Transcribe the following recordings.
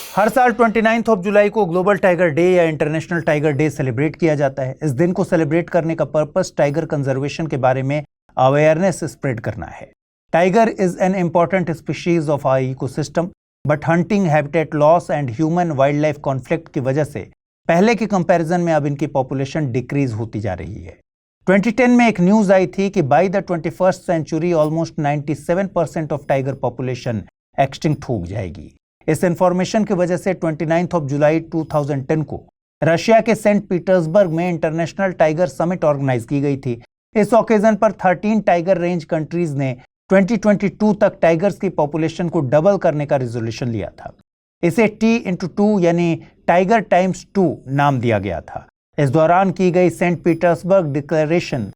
हर साल 29 जुलाई को global tiger day या इंटरनेशनल टाइगर डे सेलिब्रेट किया जाता है। इस दिन को सेलिब्रेट करने का पर्पस टाइगर कंजर्वेशन के बारे में अवेयरनेस स्प्रेड करना है। Tiger is an important species of our ecosystem, but hunting, habitat loss and human wild life conflict की वजह से पहले के कंपैरिजन में अब इनकी पॉपुलेशन डिक्रीज होती जा रही है। 2010 में एक न्यूज आई थी कि by the 21st century almost 97% of tiger population extinct हो जाएगी। इस इंफॉर्मेशन की वजह से 29 जुलाई 2010 को रशिया के सेंट पीटर्सबर्ग में इंटरनेशनल टाइगर समिट ऑर्गेनाइज की गई थी। इस ओकेजन पर 13 टाइगर रेंज कंट्रीज ने 2022 तक टाइगर्स की पॉपुलेशन को डबल करने का रिजोल्यूशन लिया था। इसे T×2 यानी टाइगर टाइम्स 2 नाम दिया गया था। इस दौरान की गई Saint Petersburg declaration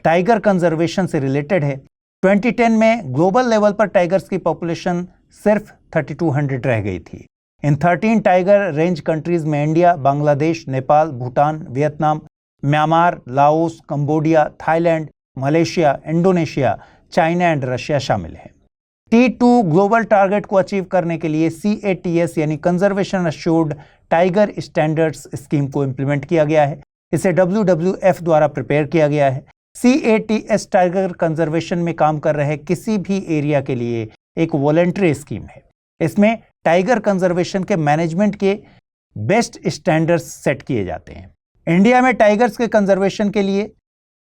tiger conservation से रिलेटेड है। 2010 में ग्लोबल लेवल पर टाइगर्स की पॉपुलेशन सिर्फ 3200 रह गई थी। इन 13 टाइगर रेंज कंट्रीज में India, Bangladesh, Nepal, Bhutan, Vietnam, Myanmar, Laos, Cambodia, Thailand, Malaysia, Indonesia, China and Russia शामिल हैं। T2 ग्लोबल टारगेट को अचीव करने के लिए CATS यानी conservation assured tiger standards scheme को इंप्लीमेंट किया गया है। इसे WWF द्वारा प्रिपेयर किया गया है। CATS टाइगर कंजर्वेशन में काम कर रहे किसी भी एरिया के लिए एक वॉलंटरी स्कीम है। इसमें टाइगर कंजर्वेशन के मैनेजमेंट के बेस्ट स्टैंडर्ड्स सेट किए जाते हैं। इंडिया में टाइगर्स के कंजर्वेशन के लिए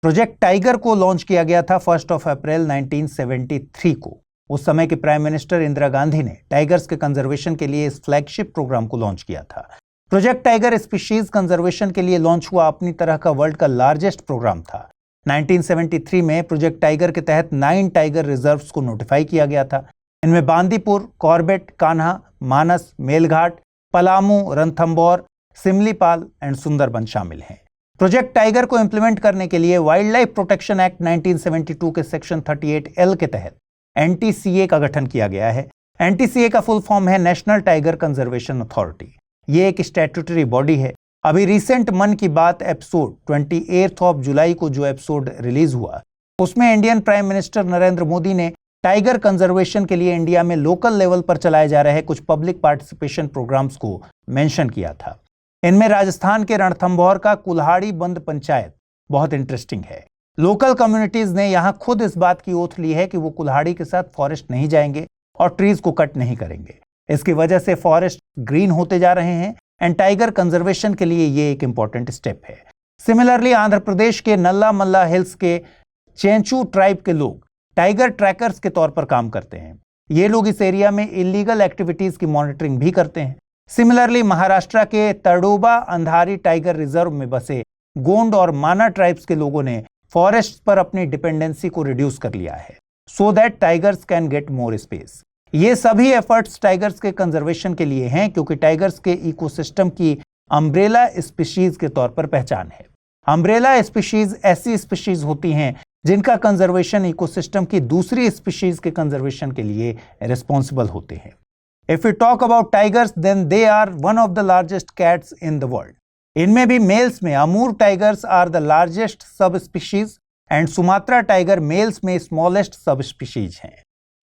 प्रोजेक्ट टाइगर को लॉन्च किया गया था 1 अप्रैल 1973 को। उस समय के प्राइम मिनिस्टर इंदिरा गांधी ने टाइगर्स के कंजर्वेशन के लिए इस फ्लैगशिप प्रोग्राम को लॉन्च किया था। प्रोजेक्ट टाइगर स्पीशीज कंजर्वेशन के लिए लॉन्च हुआ अपनी तरह का वर्ल्ड का लार्जेस्ट प्रोग्राम था। 1973 में प्रोजेक्ट टाइगर के तहत 9 टाइगर रिजर्व्स को नोटिफाई किया गया था। इनमें बांदीपुर, कॉर्बेट, कान्हा, मानस, मेलघाट, पलामू, रणथंबोर, सिमलीपाल एंड सुंदरबन शामिल हैं। प्रोजेक्ट टाइगर को इंप्लीमेंट करने के लिए वाइल्ड लाइफ प्रोटेक्शन एक्ट 1972 के सेक्शन 38L के तहत NTCA का गठन किया गया है। NTCA का फुल फॉर्म है नेशनल टाइगर कंजर्वेशन अथॉरिटी। ये एक स्टैट्यूटरी बॉडी है। अभी रिसेंट मन की बात एपिसोड 28 जुलाई को जो एपिसोड रिलीज हुआ, उसमें Indian prime minister Narendra Modi ने टाइगर कंजर्वेशन के लिए इंडिया में लोकल लेवल पर चलाए जा रहे कुछ पब्लिक पार्टिसिपेशन प्रोग्राम्स को मेंशन किया था। इनमें राजस्थान के रणथंभौर का कुल्हाड़ी बंद पंचायत बहुत इंटरेस्टिंग है। लोकल कम्युनिटीज ने यहां खुद इस बात की ओथ ली है कि वो कुल्हाड़ी के साथ फॉरेस्ट नहीं जाएंगे और ट्रीज को कट नहीं करेंगे। इसकी वजह से फॉरेस्ट ग्रीन होते जा रहे हैं एंड टाइगर कंजर्वेशन के लिए ये एक इंपॉर्टेंट स्टेप है। सिमिलरली आंध्र प्रदेश के नल्ला मल्ला हिल्स के चेंचू ट्राइब के लोग टाइगर ट्रैकर्स के तौर पर काम करते हैं। ये लोग इस एरिया में इलीगल एक्टिविटीज की मॉनिटरिंग भी करते हैं। सिमिलरली महाराष्ट्र के तड़ोबा अंधारी टाइगर रिजर्व में बसे गोंड और माना ट्राइब्स के लोगों ने फॉरेस्ट पर अपनी डिपेंडेंसी को रिड्यूस कर लिया है so that tigers can get more space. ये सभी एफर्ट्स टाइगर्स के कंजर्वेशन के लिए हैं क्योंकि टाइगर्स के इकोसिस्टम की अम्ब्रेला स्पीशीज के तौर पर पहचान है। अम्ब्रेला स्पीशीज ऐसी स्पीशीज होती हैं जिनका कंजर्वेशन इकोसिस्टम की दूसरी स्पीशीज के कंजर्वेशन के लिए रिस्पॉन्सिबल होते हैं। If you talk about tigers then they are one of the largest cats in the world. इनमें भी मेल्स में Amur tigers are the largest subspecies and Sumatra tiger males में smallest subspecies हैं।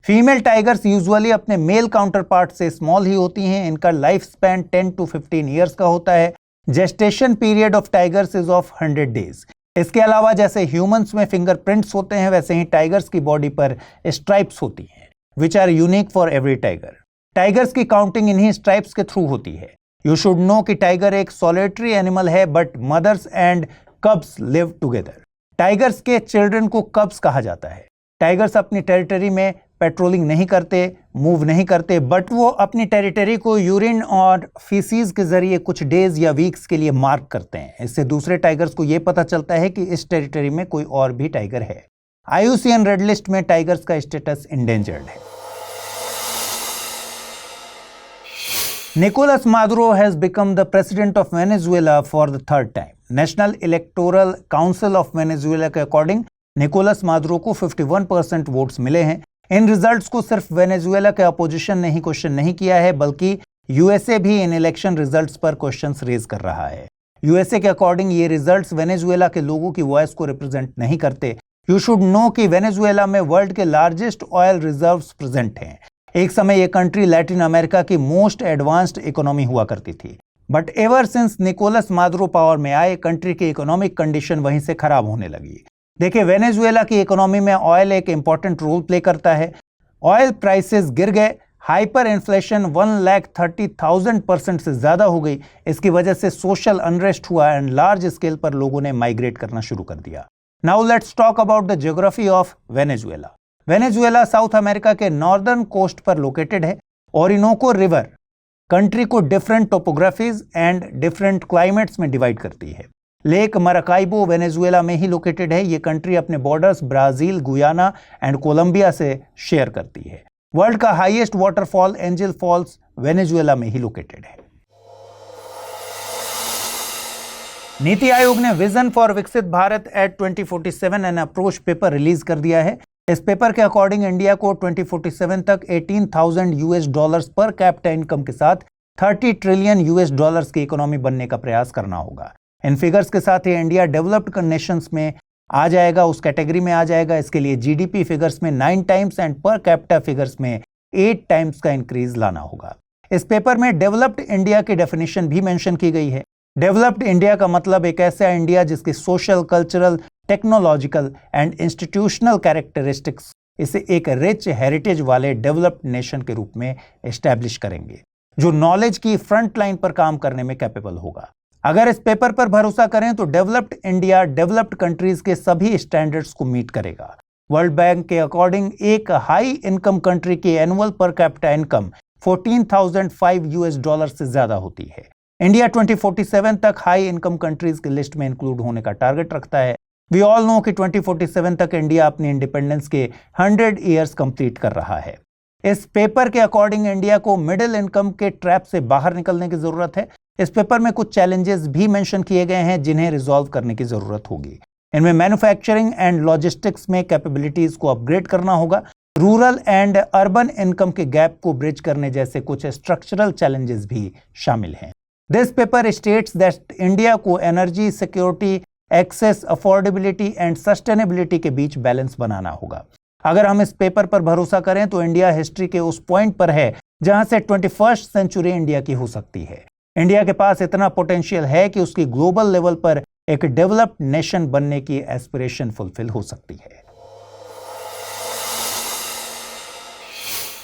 Female tigers usually अपने male counterpart से small ही होती हैं। इनका लाइफ स्पैन 10 to 15 ईयर्स का होता है। Gestation period of tigers is of 100 days. इसके अलावा जैसे ह्यूमंस में फिंगरप्रिंट्स होते हैं, वैसे ही टाइगर्स की बॉडी पर स्ट्राइप्स होती हैं which are unique for every tiger. Tigers की काउंटिंग इन्हीं स्ट्राइप्स के थ्रू होती है। यू शुड नो कि टाइगर एक सॉलिटरी एनिमल है but mothers and cubs live together. Tigers के चिल्ड्रन को कब्स कहा जाता है। टाइगर्स अपनी टेरिटरी में पेट्रोलिंग नहीं करते, मूव नहीं करते, बट वो अपनी टेरिटरी को यूरिन और फीसीज के जरिए कुछ डेज या वीक्स के लिए मार्क करते हैं। इससे दूसरे टाइगर्स को ये पता चलता है कि इस टेरिटरी में कोई और भी टाइगर है। IUCN रेड लिस्ट में टाइगर्स का स्टेटस इंडेंजर्ड है। Nicolas Maduro has become the president of Venezuela for the third time. National Electoral Council of Venezuela के अकॉर्डिंग निकोलस मादुरो को 51% वोट्स मिले हैं। इन रिजल्ट्स को सिर्फ वेनेजुएला के अपोजिशन ने ही क्वेश्चन नहीं किया है, बल्कि यूएसए भी इन इलेक्शन रिजल्ट्स पर क्वेश्चंस रेज कर रहा है। यूएसए के अकॉर्डिंग ये रिजल्ट्स वेनेजुएला के लोगों की वॉइस को रिप्रेजेंट नहीं करते। यू शुड नो कि वेनेजुएला में वर्ल्ड के लार्जेस्ट ऑयल रिजर्व्स प्रेजेंट हैं। एक समय यह कंट्री लैटिन अमेरिका की मोस्ट एडवांस्ड इकोनॉमी हुआ करती थी, but ever since Nicolas Maduro power में आए, कंट्री की इकोनॉमिक कंडीशन वहीं से खराब होने लगी। देखिए, वेनेजुएला की इकोनॉमी में ऑयल एक इंपॉर्टेंट रोल प्ले करता है। ऑयल प्राइसेस गिर गए, हाइपर इन्फ्लेशन 1,30,000% से ज्यादा हो गई। इसकी वजह से सोशल अनरेस्ट हुआ एंड लार्ज स्केल पर लोगों ने माइग्रेट करना शुरू कर दिया। Now let's talk about the geography of Venezuela. Venezuela south America के नॉर्दर्न कोस्ट पर लोकेटेड है। ओरिनोको रिवर कंट्री को डिफरेंट टोपोग्राफीज एंड डिफरेंट क्लाइमेट्स में डिवाइड करती है। लेक मराकाइबो वेनेजुएला में ही लोकेटेड है। ये कंट्री अपने borders Brazil, Guyana and Colombia से शेयर करती है। वर्ल्ड का highest waterfall Angel Falls Venezuela में ही लोकेटेड है। नीति आयोग ने vision for Viksit Bharat at 2047 an approach paper release कर दिया है। इस पेपर के अकॉर्डिंग इंडिया को 2047 तक $18,000 पर कैपिटा इनकम के साथ $30 ट्रिलियन की इकोनॉमी बनने का प्रयास करना होगा। इन फिगर्स के साथ ही इंडिया डेवलप्ड नेशंस में आ जाएगा, उस कैटेगरी में आ जाएगा। इसके लिए जीडीपी फिगर्स में 9 times and per capita figures में 8 टाइम्स का इंक्रीज लाना होगा। इस पेपर में डेवलप्ड इंडिया की डेफिनेशन भी मेंशन की गई है। डेवलप्ड इंडिया का मतलब एक ऐसा इंडिया जिसकी social, cultural, technological and institutional characteristics इसे एक रिच हेरिटेज वाले डेवलप्ड नेशन के रूप में एस्टैब्लिश करेंगे, जो नॉलेज की फ्रंट लाइन पर काम करने में कैपेबल होगा। अगर इस पेपर पर भरोसा करें तो डेवलप्ड इंडिया डेवलप्ड कंट्रीज के सभी स्टैंडर्ड्स को मीट करेगा। वर्ल्ड बैंक के अकॉर्डिंग एक हाई इनकम कंट्री की एनुअल पर कैपिटा इनकम $14,005 से ज्यादा होती है। इंडिया 2047 तक हाई इनकम कंट्रीज की लिस्ट में इंक्लूड होने का टारगेट रखता है। वी ऑल नो कि 2047 तक इंडिया अपनी इंडिपेंडेंस के 100 ईयर्स कंप्लीट कर रहा है। इस पेपर के अकॉर्डिंग इंडिया को मिडिल इनकम के ट्रैप से बाहर निकलने की जरूरत है। इस पेपर में कुछ चैलेंजेस भी मेंशन किए गए हैं जिन्हें रिजॉल्व करने की जरूरत होगी। इनमें मैन्युफैक्चरिंग एंड लॉजिस्टिक्स में कैपेबिलिटीज को अपग्रेड करना होगा, रूरल एंड अर्बन इनकम के गैप को ब्रिज करने जैसे कुछ स्ट्रक्चरल चैलेंजेस भी शामिल हैं। This paper states that India को energy security, access, affordability and sustainability के बीच बैलेंस बनाना होगा। अगर हम इस पेपर पर भरोसा करें तो इंडिया हिस्ट्री के उस पॉइंट पर है जहां से 21st सेंचुरी इंडिया की हो सकती है। इंडिया के पास इतना पोटेंशियल है कि उसकी ग्लोबल लेवल पर एक डेवलप्ड नेशन बनने की एस्पिरेशन फुलफिल हो सकती है।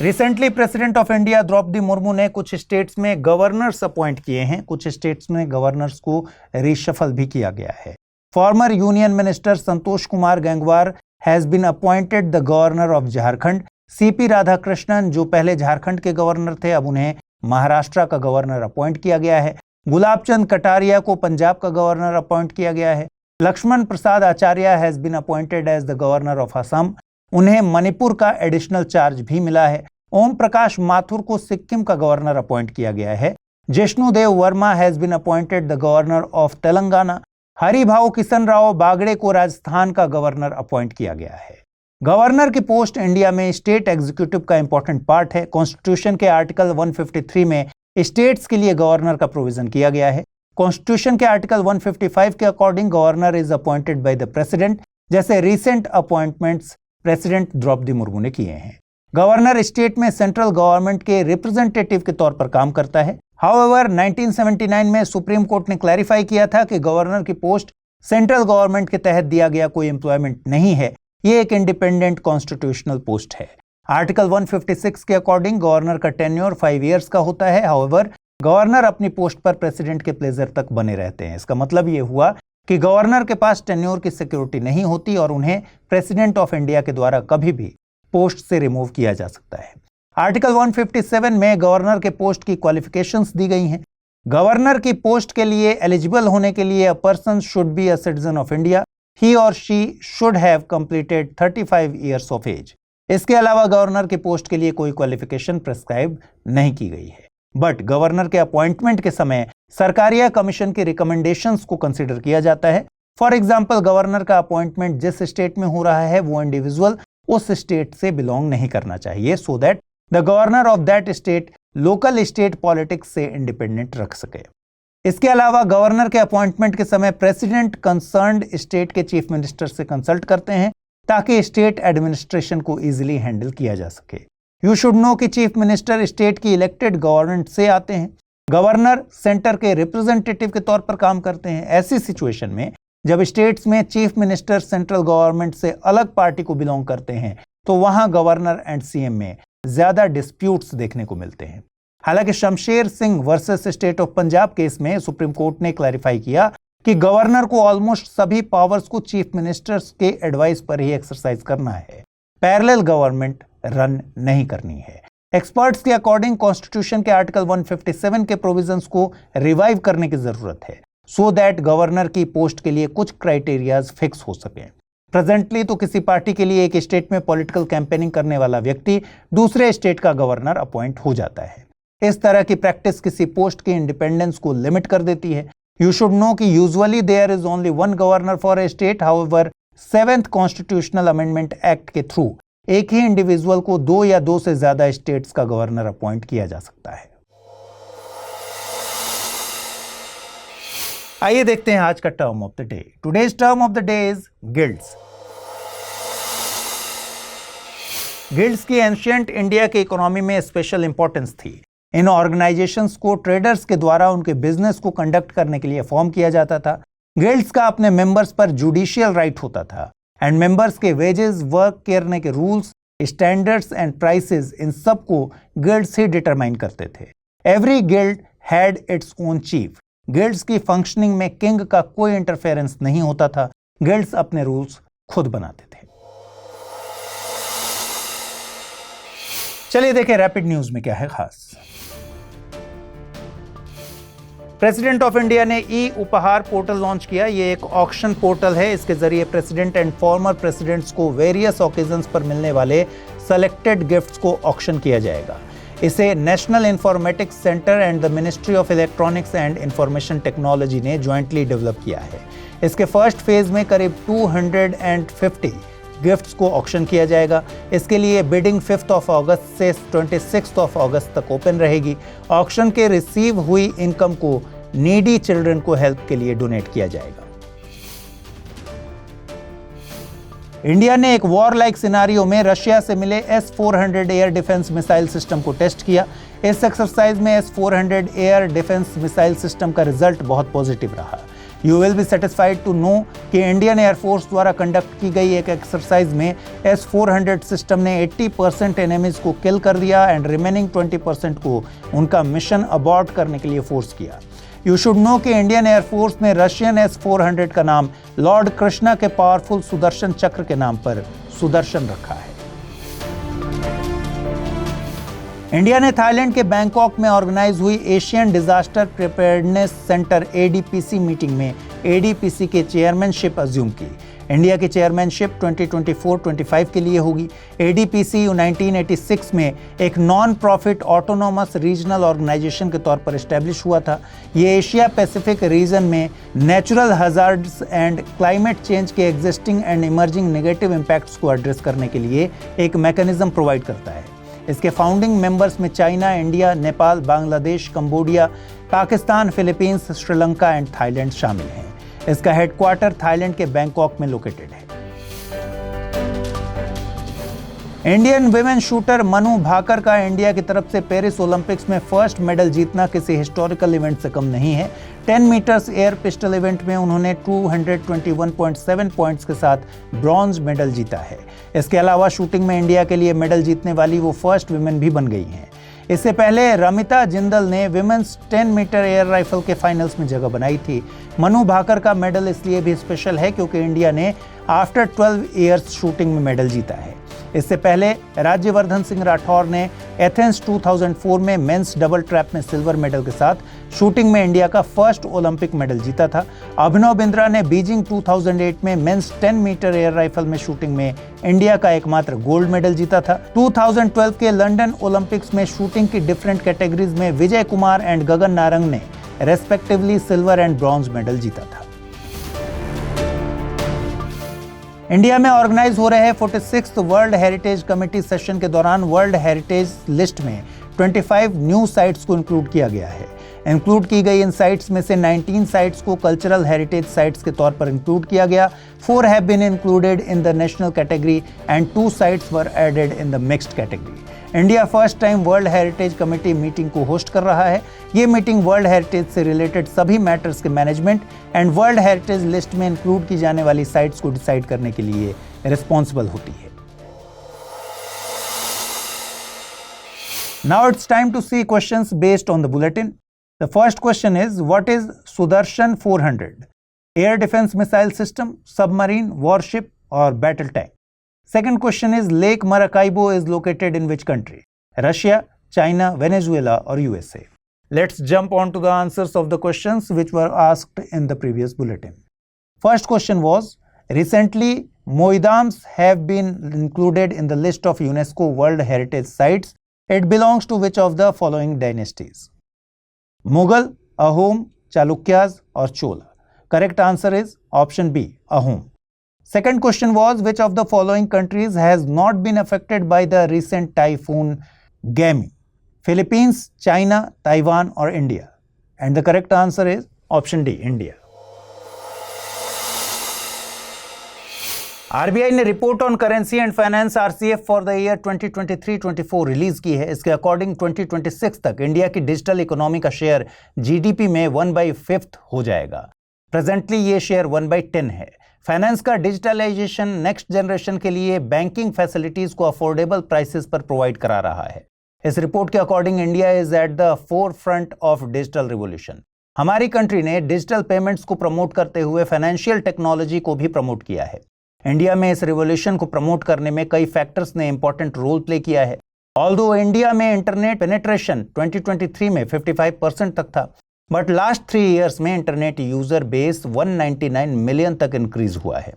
Recently president of India Droupadi Murmu ने कुछ स्टेट्स में गवर्नर्स अपॉइंट किए हैं। कुछ स्टेट्स में गवर्नर्स को रीशफल भी किया गया है। Former union minister Santosh Kumar Gangwar has been appointed the governor of Jharkhand. CP Radhakrishnan जो पहले झारखंड के गवर्नर थे, अब उन्हें महाराष्ट्र का गवर्नर अपॉइंट किया गया है। गुलाब चंद कटारिया को पंजाब का गवर्नर अपॉइंट किया गया है। Lakshman Prasad Acharya has been appointed as the governor of Assam. उन्हें मणिपुर का एडिशनल चार्ज भी मिला है। ओम प्रकाश माथुर को सिक्किम का गवर्नर अपॉइंट किया गया है। Jishnudev Varma has been appointed the governor of Telangana. Haribhau Kishan Rao Bagade को राजस्थान का गवर्नर अपॉइंट किया गया है। गवर्नर की पोस्ट इंडिया में स्टेट एग्जीक्यूटिव का इंपॉर्टेंट पार्ट है। कॉन्स्टिट्यूशन के आर्टिकल 153 में स्टेट्स के लिए गवर्नर का प्रोविजन किया गया है। कॉन्स्टिट्यूशन के आर्टिकल 155 के according governor is appointed by the president, जैसे recent appointments president Droupadi Murmu ने किए हैं। गवर्नर स्टेट में सेंट्रल गवर्नमेंट के रिप्रेजेंटेटिव के तौर पर काम करता है। हाउएवर 1979 में सुप्रीम कोर्ट ने क्लैरिफाई किया था कि गवर्नर की पोस्ट सेंट्रल गवर्नमेंट के तहत दिया गया कोई एम्प्लॉयमेंट नहीं है, ये एक इंडिपेंडेंट कॉन्स्टिट्यूशनल पोस्ट है। आर्टिकल 156 के अकॉर्डिंग गवर्नर का टेन्योर 5 इयर्स का होता है। हाउएवर गवर्नर अपनी पोस्ट पर प्रेसिडेंट के प्लेजर तक बने रहते हैं। इसका मतलब ये हुआ कि गवर्नर के पास टेन्योर की सिक्योरिटी नहीं होती और उन्हें प्रेसिडेंट ऑफ इंडिया के द्वारा कभी भी पोस्ट से रिमूव किया जा सकता है। आर्टिकल 157 में गवर्नर के पोस्ट की क्वालिफिकेशंस दी गई हैं। गवर्नर की पोस्ट के लिए एलिजिबल होने के लिए a person should be a citizen of India. He और she should have completed 35 years of age. इसके अलावा गवर्नर की पोस्ट के लिए कोई क्वालिफिकेशन प्रिस्क्राइब नहीं की गई है। बट गवर्नर के अपॉइंटमेंट के समय सरकारी या कमीशन की रिकमेंडेशंस को कंसीडर किया जाता है। फॉर एग्जांपल, गवर्नर का अपॉइंटमेंट जिस स्टेट में हो रहा है वो इंडिविजुअल उस स्टेट से बिलोंग नहीं करना चाहिए, so that the governor of that state local state politics से इंडिपेंडेंट रख सके। इसके अलावा गवर्नर के अपॉइंटमेंट के समय प्रेसिडेंट कंसर्न्ड स्टेट के चीफ मिनिस्टर से कंसल्ट करते हैं ताकि स्टेट एडमिनिस्ट्रेशन को इजीली हैंडल किया जा सके। यू शुड नो कि चीफ मिनिस्टर स्टेट की इलेक्टेड गवर्नमेंट से आते हैं, गवर्नर सेंटर के रिप्रेजेंटेटिव के तौर पर काम करते हैं। ऐसी सिचुएशन में जब स्टेट्स में चीफ मिनिस्टर सेंट्रल गवर्नमेंट से अलग पार्टी को बिलोंग करते हैं तो वहां गवर्नर एंड सीएम में ज्यादा डिस्प्यूट्स देखने को मिलते हैं। हालांकि Shamsher Singh versus state of Punjab case में सुप्रीम कोर्ट ने क्लैरिफाई किया कि गवर्नर को ऑलमोस्ट सभी पावर्स को चीफ मिनिस्टर्स के एडवाइस पर ही एक्सरसाइज करना है, पैरेलल गवर्नमेंट रन नहीं करनी है। एक्सपर्ट्स के अकॉर्डिंग कॉन्स्टिट्यूशन के आर्टिकल 157 के प्रोविजंस को रिवाइव करने की जरूरत है सो दैट गवर्नर की पोस्ट के लिए कुछ क्राइटेरियाज फिक्स हो सके। प्रेजेंटली तो किसी पार्टी के लिए एक स्टेट में पॉलिटिकल कैंपेनिंग करने वाला व्यक्ति दूसरे स्टेट का गवर्नर अपॉइंट हो जाता है। इस तरह की प्रैक्टिस किसी पोस्ट के इंडिपेंडेंस को लिमिट कर देती है। यू शुड नो कि usually there is only one governor for a state. However 7th constitutional amendment act के थ्रू एक ही इंडिविजुअल को 2 या 2 से ज्यादा स्टेट्स का गवर्नर अपॉइंट किया जा सकता है। आइए देखते हैं आज का term of the day. Today's term of the day is guilds. Guilds की एंशिएंट इंडिया के इकोनॉमी में स्पेशल इंपॉर्टेंस थी। इन ऑर्गेनाइजेशंस को ट्रेडर्स के द्वारा उनके बिजनेस को कंडक्ट करने के लिए फॉर्म किया जाता था। गिल्ड्स का अपने मेंबर्स पर जुडिशियल राइट होता था एंड मेंबर्स के वेजेस, वर्क करने के रूल्स, स्टैंडर्ड्स एंड प्राइसेस, इन सब को गिल्ड्स ही डिटरमाइन करते थे। Every guild had its own chief. Guilds की फंक्शनिंग में किंग का कोई इंटरफेरेंस नहीं होता था। गिल्ड्स अपने रूल्स खुद बनाते थे। चलिए देखें रैपिड न्यूज में क्या है खास। प्रेसिडेंट ऑफ इंडिया ने ई उपहार पोर्टल लॉन्च किया। ये एक ऑक्शन पोर्टल है। इसके जरिए प्रेसिडेंट एंड फॉर्मर प्रेसिडेंट्स को वेरियस ओकेजन्स पर मिलने वाले सेलेक्टेड गिफ्ट्स को ऑक्शन किया जाएगा। इसे national informatics centre and the ministry of electronics and information technology ने ज्वाइंटली डेवलप किया है। इसके फर्स्ट फेज में करीब 250 गिफ्ट्स को ऑक्शन किया जाएगा। इसके लिए बिडिंग 5 अगस्त से 26 अगस्त तक ओपन रहेगी। ऑक्शन के रिसीव हुई इनकम को नीडी चिल्ड्रन को हेल्प के लिए डोनेट किया जाएगा। इंडिया ने एक वॉर लाइक सिनारियो में रशिया से मिले S-400 air defence missile system को टेस्ट किया। इस एक्सरसाइज में S-400 air defence missile system का रिजल्ट बहुत पॉजिटिव रहा। You will be satisfied to know कि इंडियन एयरफोर्स द्वारा कंडक्ट की गई एक एक्सरसाइज में S-400 सिस्टम ने 80% एनिमीज को किल कर दिया एंड रिमेनिंग 20% को उनका मिशन अबॉर्ट करने के लिए फोर्स किया। यू शुड नो कि इंडियन एयरफोर्स ने रशियन S-400 का नाम लॉर्ड कृष्णा के पावरफुल सुदर्शन चक्र के नाम पर सुदर्शन रखा है। इंडिया ने थाईलैंड के बैंकॉक में ऑर्गेनाइज हुई Asian disaster preparedness centre ADPC meeting में ADPC के चेयरमैनशिप अज्यूम की। इंडिया की चेयरमैनशिप 2024-25 के लिए होगी। ADPC 1986 में एक non profit autonomous regional organisation के तौर पर एस्टेब्लिश हुआ था। ये एशिया पैसिफिक रीजन में natural hazards and climate change के existing and emerging negative impacts को एड्रेस करने के लिए एक मैकेनिज्म प्रोवाइड करता है। इसके फाउंडिंग मेंबर्स में China, India, Nepal, Bangladesh, Cambodia, Pakistan, Philippines, Sri Lanka and Thailand शामिल हैं। इसका हेडक्वार्टर थाईलैंड के बैंकॉक में लोकेटेड है। Indian women shooter Manu Bhaker का इंडिया की तरफ से पेरिस ओलंपिक्स में फर्स्ट मेडल जीतना किसी हिस्टोरिकल इवेंट से कम नहीं है। 10 मीटर्स एयर पिस्टल इवेंट में उन्होंने 221.7 पॉइंट्स के साथ ब्रॉन्ज मेडल जीता है। इसके अलावा शूटिंग में इंडिया के लिए मेडल जीतने वाली वो फर्स्ट विमेन भी बन गई हैं। इससे पहले रमिता जिंदल ने विमेंस 10 मीटर एयर राइफल के फाइनल्स में जगह बनाई थी। मनु भाकर का मेडल इसलिए भी स्पेशल है क्योंकि इंडिया ने आफ्टर 12 ईयर्स शूटिंग में मेडल जीता है। इससे पहले राज्यवर्धन सिंह राठौर ने एथेंस 2004 में मेंस डबल ट्रैप में सिल्वर मेडल के साथ शूटिंग में इंडिया का फर्स्ट ओलंपिक मेडल जीता था। अभिनव बिंद्रा ने बीजिंग 2008 में मेंस 10 मीटर एयर राइफल में शूटिंग में इंडिया का एकमात्र गोल्ड मेडल जीता था। 2012 के लंदन ओलंपिक्स में शूटिंग की डिफरेंट कैटेगरीज में विजय कुमार एंड गगन नारंग ने respectively silver and bronze medal जीता था। इंडिया में ऑर्गेनाइज हो रहे 46th world heritage committee session के दौरान वर्ल्ड हेरिटेज लिस्ट में 25 न्यू साइट्स को इंक्लूड किया गया है। इंक्लूड की गई इन साइट्स में से 19 साइट्स को कल्चरल हेरिटेज साइट्स के तौर पर इंक्लूड किया गया। 4 have been included in the national category and 2 sites were added in the mixed category. India first time world heritage committee meeting को होस्ट कर रहा है। ये मीटिंग वर्ल्ड हेरिटेज से रिलेटेड सभी मैटर्स के management and world heritage list में include की जाने वाली साइट्स को डिसाइड करने के लिए रिस्पॉन्सिबल होती है। Now it's time to see questions based on the bulletin. The first question is, what is Sudarshan 400? Air defense missile system, submarine, warship or battle tank? Second question is, Lake Maracaibo is located in which country? Russia, China, Venezuela or USA? Let's jump on to the answers of the questions which were asked in the previous bulletin. First question was, recently Moidams have been included in the list of UNESCO World Heritage Sites. It belongs to which of the following dynasties? Mughal, Ahom, Chalukyas or Chola? Correct answer is option B, Ahom. Second question was, which of the following countries has not been affected by the recent typhoon Gami? Philippines, China, Taiwan or India? And the correct answer is option D, India. RBI ने report on currency and finance RCF for the year 2023-24 release की है। इसके according 2026 तक India की digital economy का share GDP में 1/5 हो जाएगा। प्रेजेंटली ये शेयर 1/10 है। फाइनेंस का डिजिटलाइजेशन नेक्स्ट जनरेशन के लिए बैंकिंग फैसिलिटीज को अफोर्डेबल प्राइसेस पर प्रोवाइड करा रहा है। इस रिपोर्ट के according India is at the four front of digital revolution. हमारी कंट्री ने डिजिटल पेमेंट्स को प्रमोट करते हुए फाइनेंशियल टेक्नोलॉजी को भी प्रमोट किया है। इंडिया में इस रिवोल्यूशन को प्रमोट करने में कई फैक्टर्स ने इंपॉर्टेंट रोल प्ले किया है। ऑल्दो इंडिया में इंटरनेट पेनिट्रेशन 2023 में 55% तक था, बट लास्ट 3 इयर्स में इंटरनेट यूजर बेस 199 मिलियन तक इंक्रीज हुआ है।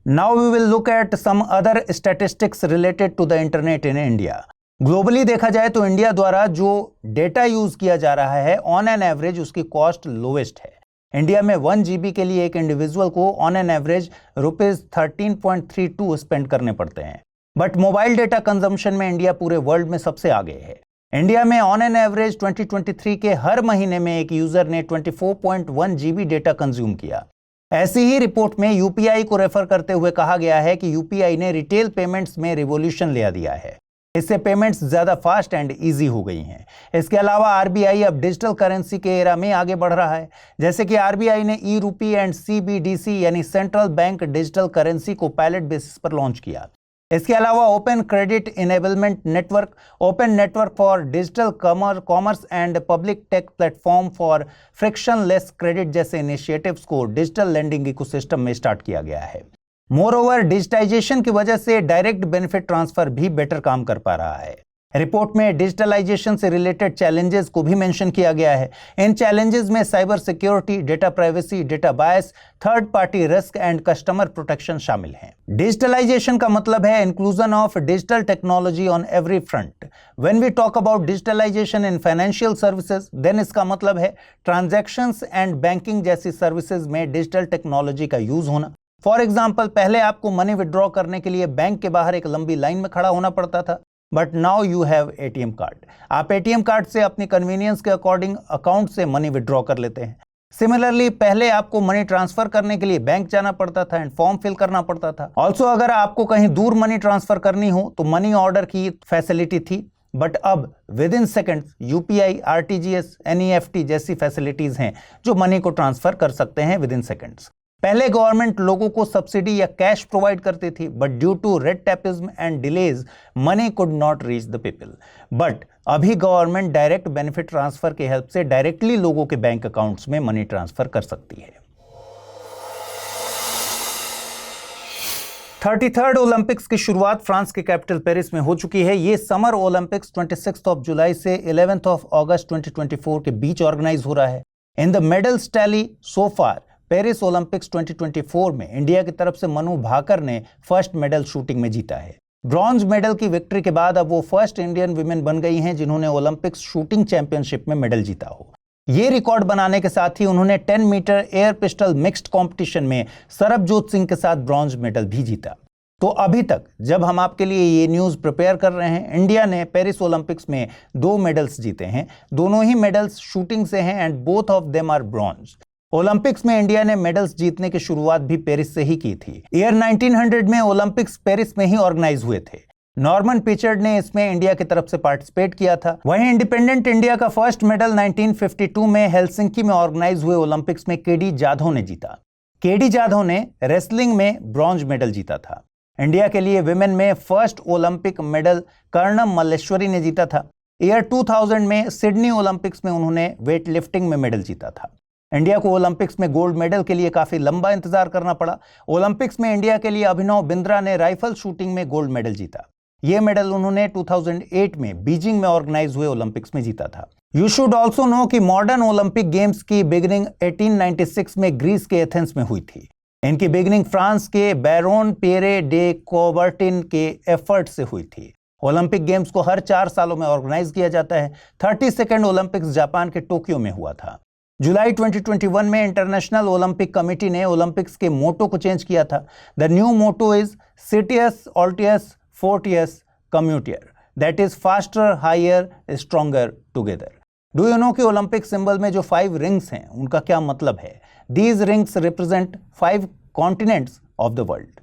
Now we will look at some other statistics related to the internet in India. Globally देखा जाए तो इंडिया द्वारा जो डेटा यूज किया जा रहा है ऑन एन एवरेज उसकी कॉस्ट लोवेस्ट है। इंडिया में 1 GB के लिए एक इंडिविजुअल को ऑन एन एवरेज ₹13.32 स्पेंड करने पड़ते हैं, बट मोबाइल डेटा कंजम्पशन में इंडिया पूरे वर्ल्ड में सबसे आगे है। इंडिया में ऑन एन एवरेज 2023 के हर महीने में एक यूजर ने 24.1 GB डेटा कंज्यूम किया। ऐसी ही रिपोर्ट में यूपीआई को रेफर करते हुए कहा गया है कि यूपीआई ने रिटेल पेमेंट्स में रिवॉल्यूशन ले दिया है। इससे पेमेंट्स ज्यादा फास्ट एंड इजी हो गई हैं। इसके अलावा आरबीआई अब डिजिटल करेंसी के एरा में आगे बढ़ रहा है, जैसे कि आरबीआई ने ई रूपी एंड सीबीडीसी यानी सेंट्रल बैंक डिजिटल करेंसी को पायलट बेसिस पर लॉन्च किया। इसके अलावा open credit enablement network, open network for digital commerce and public take platform for frictionless credit जैसे इनिशिएटिव्स को डिजिटल लेंडिंग इकोसिस्टम में स्टार्ट किया गया है। मोरओवर डिजिटाइजेशन की वजह से डायरेक्ट बेनिफिट ट्रांसफर भी बेटर काम कर पा रहा है। रिपोर्ट में डिजिटलाइजेशन से रिलेटेड चैलेंजेस को भी मेंशन किया गया है। इन चैलेंजेस में cyber security, data privacy, data bias, third party risk and customer protection शामिल हैं। डिजिटलाइजेशन का मतलब है inclusion of digital technology on every front. When we talk about digitalisation in financial services, then इसका मतलब है ट्रांजैक्शंस एंड बैंकिंग जैसी services में डिजिटल टेक्नोलॉजी का यूज होना। फॉर एग्जाम्पल, पहले आपको मनी विड्रॉ करने के लिए बैंक के बाहर एक लंबी लाइन में खड़ा होना पड़ता था, but now you have ATM card. आप एटीएम कार्ड से अपनी कन्वीनियंस के अकॉर्डिंग अकाउंट से मनी विड्रॉ कर लेते हैं। सिमिलरली, पहले आपको मनी ट्रांसफर करने के लिए बैंक जाना पड़ता था एंड फॉर्म फिल करना पड़ता था। ऑल्सो अगर आपको कहीं दूर मनी ट्रांसफर करनी हो तो मनी ऑर्डर की फैसिलिटी थी, बट अब within seconds UPI, RTGS, NEFT जैसी फैसिलिटीज हैं जो मनी को ट्रांसफर कर सकते हैं विद इन सेकेंड्स। पहले गवर्नमेंट लोगों को सब्सिडी या कैश प्रोवाइड करती थी, but due to red tapism and delays money could not reach the people. But अभी गवर्नमेंट डायरेक्ट बेनिफिट ट्रांसफर की हेल्प से डायरेक्टली लोगों के बैंक अकाउंट्स में मनी ट्रांसफर कर सकती है। 33rd ओलंपिक्स की शुरुआत फ्रांस के कैपिटल पेरिस में हो चुकी है। ये समर ओलंपिक्स 26 जुलाई से 11 अगस्त 2024 के बीच ऑर्गेनाइज हो रहा है। In the medals tally so far, Paris Olympics 2024 में इंडिया की तरफ से मनु भाकर ने फर्स्ट मेडल शूटिंग में जीता है। ब्रॉन्ज मेडल की विक्ट्री के बाद अब वो फर्स्ट इंडियन विमेन बन गई हैं जिन्होंने ओलंपिक्स शूटिंग चैंपियनशिप में मेडल जीता हो। ये रिकॉर्ड बनाने के साथ ही उन्होंने 10 metre air pistol mixed competition में सरबजोत सिंह के साथ ब्रॉन्ज मेडल भी जीता। तो अभी तक जब हम आपके लिए ये न्यूज़ प्रिपेयर कर रहे हैं, इंडिया ने पेरिस ओलंपिक्स में 2 मेडल्स जीते हैं। दोनों ही मेडल्स शूटिंग से हैं and both of them are bronze. Olympics में इंडिया ने मेडल्स जीतने की शुरुआत भी पेरिस से ही की थी। ईयर 1900 में ओलंपिक्स पेरिस में ही ऑर्गेनाइज हुए थे। नॉर्मन पिचर्ड ने इसमें इंडिया की तरफ से पार्टिसिपेट किया था। वहीं इंडिपेंडेंट इंडिया का फर्स्ट मेडल 1952 में हेलसिंकी में ऑर्गेनाइज हुए ओलंपिक्स में केडी जाधव ने जीता। केडी जाधव ने रेसलिंग में ब्रॉन्ज मेडल जीता था। इंडिया के लिए विमेन में first Olympic medal Karnam Malleswari ने जीता था। ईयर 2000 में सिडनी ओलंपिक्स में उन्होंने वेट लिफ्टिंग में मेडल जीता था। इंडिया को ओलंपिक्स में गोल्ड मेडल के लिए काफी लंबा इंतजार करना पड़ा। ओलंपिक्स में इंडिया के लिए अभिनव बिंद्रा ने राइफल शूटिंग में गोल्ड मेडल जीता। यह मेडल उन्होंने 2008 में बीजिंग में ऑर्गेनाइज हुए ओलंपिक्स में जीता था। यू शुड ऑल्सो नो कि मॉडर्न ओलंपिक गेम्स की बिगिनिंग 1896 में ग्रीस के एथेंस में हुई थी। इनकी बिगिनिंग फ्रांस के बैरोन पियरे डे कोबर्टिन के एफर्ट से हुई थी। ओलंपिक गेम्स को हर 4 सालों में ऑर्गेनाइज किया जाता है। 32nd ओलंपिक्स जापान के टोक्यो में हुआ था। जुलाई 2021 में इंटरनेशनल ओलंपिक कमेटी ने ओलंपिक्स के मोटो को चेंज किया था। द न्यू मोटो इज सिटियस ऑल्टियस फोर्टियस कम्यूटियर, that is faster higher stronger together. Do you know कि ओलंपिक सिंबल में जो 5 रिंग्स हैं उनका क्या मतलब है? These rings represent 5 continents of the world.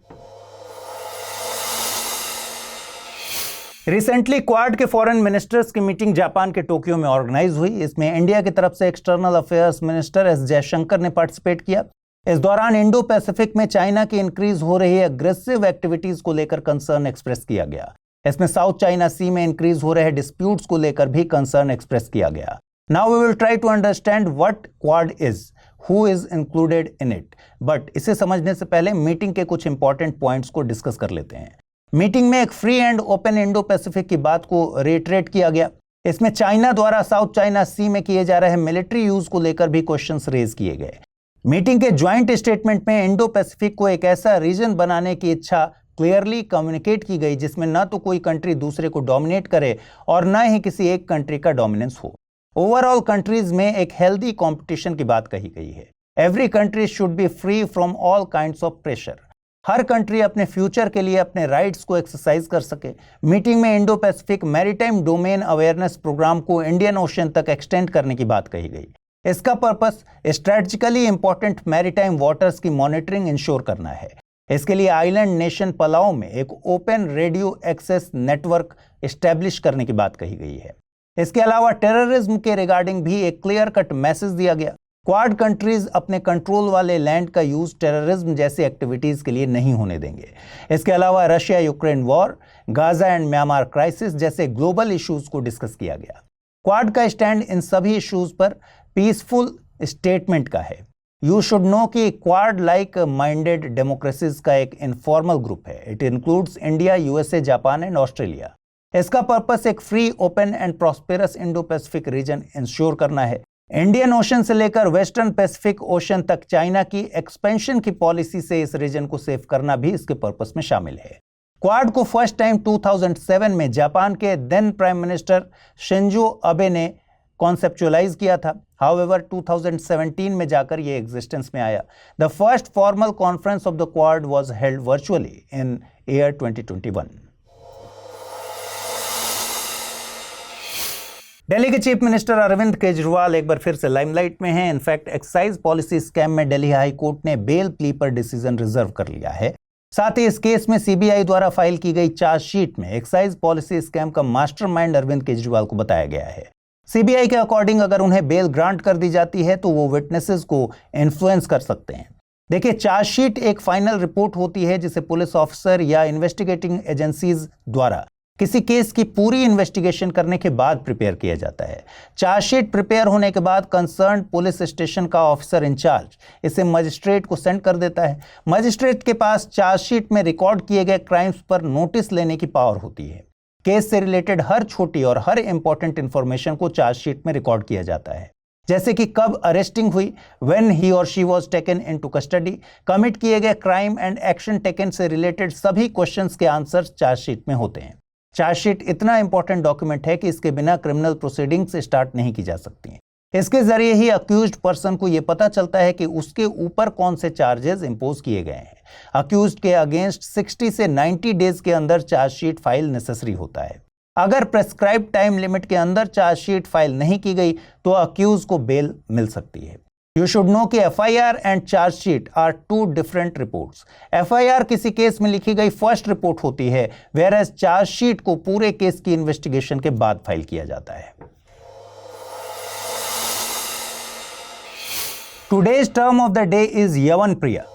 Recently quad के फॉरेन मिनिस्टर्स की मीटिंग जापान के टोक्यो में ऑर्गेनाइज हुई। इसमें इंडिया की तरफ से external affairs minister S Jaishankar ने पार्टिसिपेट किया। इस दौरान इंडो पैसिफिक में चाइना की इंक्रीज हो रही एग्रेसिव एक्टिविटीज को लेकर कंसर्न एक्सप्रेस किया गया। इसमें साउथ चाइना सी में इंक्रीज हो रहे डिस्प्यूट्स को लेकर भी कंसर्न एक्सप्रेस किया गया। Now we will try to understand what Quad is, who is included in it. But इसे समझने से पहले मीटिंग के कुछ इंपॉर्टेंट पॉइंट्स को डिस्कस कर लेते हैं। मीटिंग में एक free and open Indo Pacific की बात को रेटरेट किया गया। इसमें चाइना द्वारा साउथ चाइना सी में किए जा रहे मिलिट्री यूज को लेकर भी क्वेश्चंस रेज किए गए। मीटिंग के ज्वाइंट स्टेटमेंट में इंडो पैसिफिक को एक ऐसा रीजन बनाने की इच्छा क्लियरली कम्युनिकेट की गई जिसमें न तो कोई कंट्री दूसरे को डोमिनेट करे और न ही किसी एक कंट्री का डोमिनेंस हो। ओवरऑल कंट्रीज में एक हेल्दी कंपटीशन की बात कही गई है। Every country should be free from all kinds of pressure. Her country अपने फ्यूचर के लिए अपने राइट्स को एक्सरसाइज कर सके। मीटिंग में Indo Pacific maritime domain awareness programme को इंडियन ओशन तक एक्सटेंड करने की बात कही गई। इसका purpose strategically important maritime waters की मॉनिटरिंग इंश्योर करना है। इसके लिए आइलैंड नेशन पलाओ में एक open radio access network establish करने की बात कही गई है। इसके अलावा टेररिज्म के रिगार्डिंग भी एक क्लियर कट मैसेज दिया गया। क्वाड कंट्रीज अपने कंट्रोल वाले लैंड का यूज टेररिज्म जैसी एक्टिविटीज के लिए नहीं होने देंगे। इसके अलावा Russia Ukraine war, Gaza and Myanmar crisis जैसे ग्लोबल इश्यूज को डिस्कस किया गया। क्वाड का स्टैंड इन सभी इश्यूज पर पीसफुल स्टेटमेंट का है। यू शुड नो कि क्वाड लाइक माइंडेड डेमोक्रेसीज का एक इनफॉर्मल ग्रुप है। It includes India, USA, Japan and Australia. इसका पर्पस एक free, open and prosperous Indo Pacific region ensure करना है। इंडियन ओशन से लेकर वेस्टर्न पैसिफिक ओशन तक चाइना की एक्सपेंशन की पॉलिसी से इस रीजन को सेव करना भी इसके पर्पस में शामिल है। क्वाड को फर्स्ट टाइम 2007 में जापान के then prime minister Shinzo Abe ने कॉन्सेप्चुअलाइज किया था। हाउएवर 2017 में जाकर ये एग्जिस्टेंस में आया। The first formal conference of the quad was held virtually in year 2021। Delhi के चीफ मिनिस्टर अरविंद केजरीवाल एक बार फिर से लाइमलाइट में हैं। इनफैक्ट एक्साइज पॉलिसी स्कैम में दिल्ली हाई कोर्ट ने बेल प्ली पर डिसीजन रिजर्व कर लिया है। साथ ही इस केस में सीबीआई द्वारा फाइल की गई चार्जशीट में एक्साइज पॉलिसी स्कैम का मास्टरमाइंड अरविंद केजरीवाल को बताया गया है। सीबीआई के अकॉर्डिंग अगर उन्हें बेल ग्रांट कर दी जाती है तो वो विटनेसेस को इन्फ्लुएंस कर सकते हैं। देखिए, चार्जशीट एक फाइनल रिपोर्ट होती है जिसे पुलिस ऑफिसर या इन्वेस्टिगेटिंग एजेंसीज द्वारा किसी केस की पूरी इन्वेस्टिगेशन करने के बाद प्रिपेयर किया जाता है। चार्जशीट प्रिपेयर होने के बाद कंसर्न पुलिस स्टेशन का ऑफिसर इंचार्ज इसे मजिस्ट्रेट को सेंड कर देता है। मजिस्ट्रेट के पास चार्जशीट में रिकॉर्ड किए गए क्राइम्स पर नोटिस लेने की पावर होती है। केस से रिलेटेड हर छोटी और हर इंपॉर्टेंट इंफॉर्मेशन को चार्जशीट में रिकॉर्ड किया जाता है, जैसे कि कब अरेस्टिंग हुई, व्हेन ही और she was taken into custody, commit किए गए क्राइम एंड एक्शन टेकन से रिलेटेड सभी क्वेश्चंस के आंसर्स चार्जशीट में होते हैं। चार्जशीट इतना इंपॉर्टेंट डॉक्यूमेंट है कि इसके बिना क्रिमिनल प्रोसीडिंग्स स्टार्ट नहीं की जा सकती। इसके जरिए ही अक्यूज्ड पर्सन को यह पता चलता है कि उसके ऊपर कौन से चार्जेस इंपोज किए गए हैं। अक्यूज्ड के अगेंस्ट 60 से 90 डेज के अंदर चार्जशीट फाइल नेसेसरी होता है। अगर प्रेस्क्राइब टाइम लिमिट के अंदर चार्जशीट फाइल नहीं की गई तो अक्यूज को बेल मिल सकती है। यू शुड नो कि FIR and chargesheet are two different reports. FIR किसी केस में लिखी गई फर्स्ट रिपोर्ट होती है, वेयर एज चार्जशीट को पूरे केस की इन्वेस्टिगेशन के बाद फाइल किया जाता है। Today's term of the day is यवन प्रिया।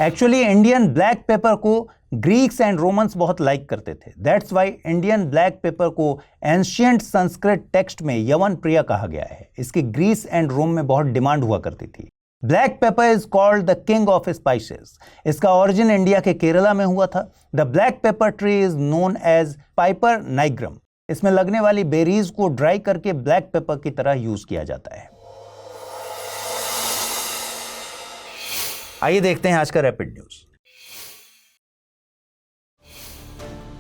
एक्चुअली इंडियन ब्लैक पेपर को ग्रीक्स एंड रोमन्स बहुत लाइक करते थे। That's why Indian black pepper को एंशियंट संस्कृत टेक्स्ट में यवन प्रिया कहा गया है। इसकी ग्रीस एंड रोम में बहुत डिमांड हुआ करती थी। Black pepper is called the king of spices. इसका ओरिजिन इंडिया के केरला में हुआ था। The black pepper tree is known as Piper nigrum. इसमें लगने वाली बेरीज को ड्राई करके ब्लैक पेपर की तरह यूज किया जाता है। आइए देखते हैं आज का rapid news.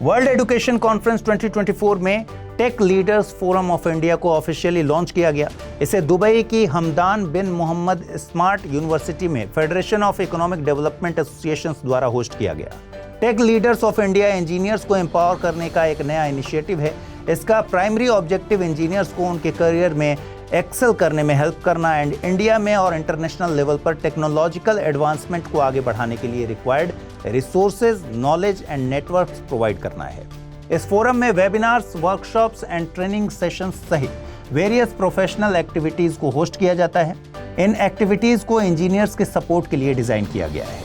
World education conference 2024 में tech leaders forum of India को ऑफिशियली लॉन्च किया गया। इसे दुबई की Hamdan bin Mohammed smart university में federation of economic development associations द्वारा होस्ट किया गया। Tech leaders of India engineers को एम्पावर करने का एक नया इनिशिएटिव है। इसका प्राइमरी ऑब्जेक्टिव इंजीनियर्स को उनके करियर में एक्सेल करने में हेल्प करना एंड इंडिया में और इंटरनेशनल लेवल पर टेक्नोलॉजिकल एडवांसमेंट को आगे बढ़ाने के लिए required resources, knowledge and networks provide करना है। इस फोरम में webinars, workshops and training sessions सहित वेरियस प्रोफेशनल एक्टिविटीज को होस्ट किया जाता है। इन एक्टिविटीज को इंजीनियर्स के सपोर्ट के लिए डिजाइन किया गया है।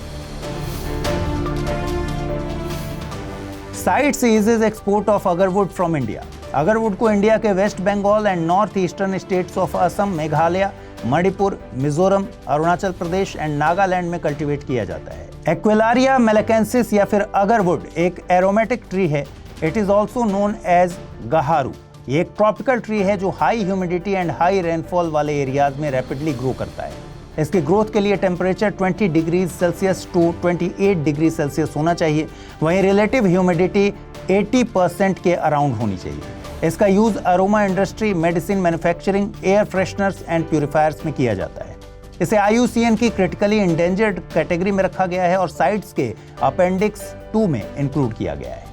CITES eases export of agarwood from India. Agarwood को इंडिया के West Bengal and north eastern states of Assam, Meghalaya, Manipur, Mizoram, Arunachal Pradesh and Nagaland में कल्टीवेट किया जाता है। एक्वेलारिया मेलेकेंसिस या फिर अगरवुड एक एरोमेटिक ट्री है। It is also known as गहारू। ये एक ट्रॉपिकल ट्री है जो high humidity and high rainfall वाले एरियाज में रैपिडली ग्रो करता है। इसकी ग्रोथ के लिए temperature 20 degree Celsius to 28 degree Celsius होना चाहिए। वहीं रिलेटिव ह्यूमिडिटी 80% के अराउंड होनी चाहिए। इसका use aroma industry, medicine manufacturing, air fresheners and purifiers में किया जाता है। इसे IUCN की क्रिटिकली इंडेंजर्ड कैटेगरी में रखा गया है और साइट्स के अपेंडिक्स 2 में इंक्लूड किया गया है।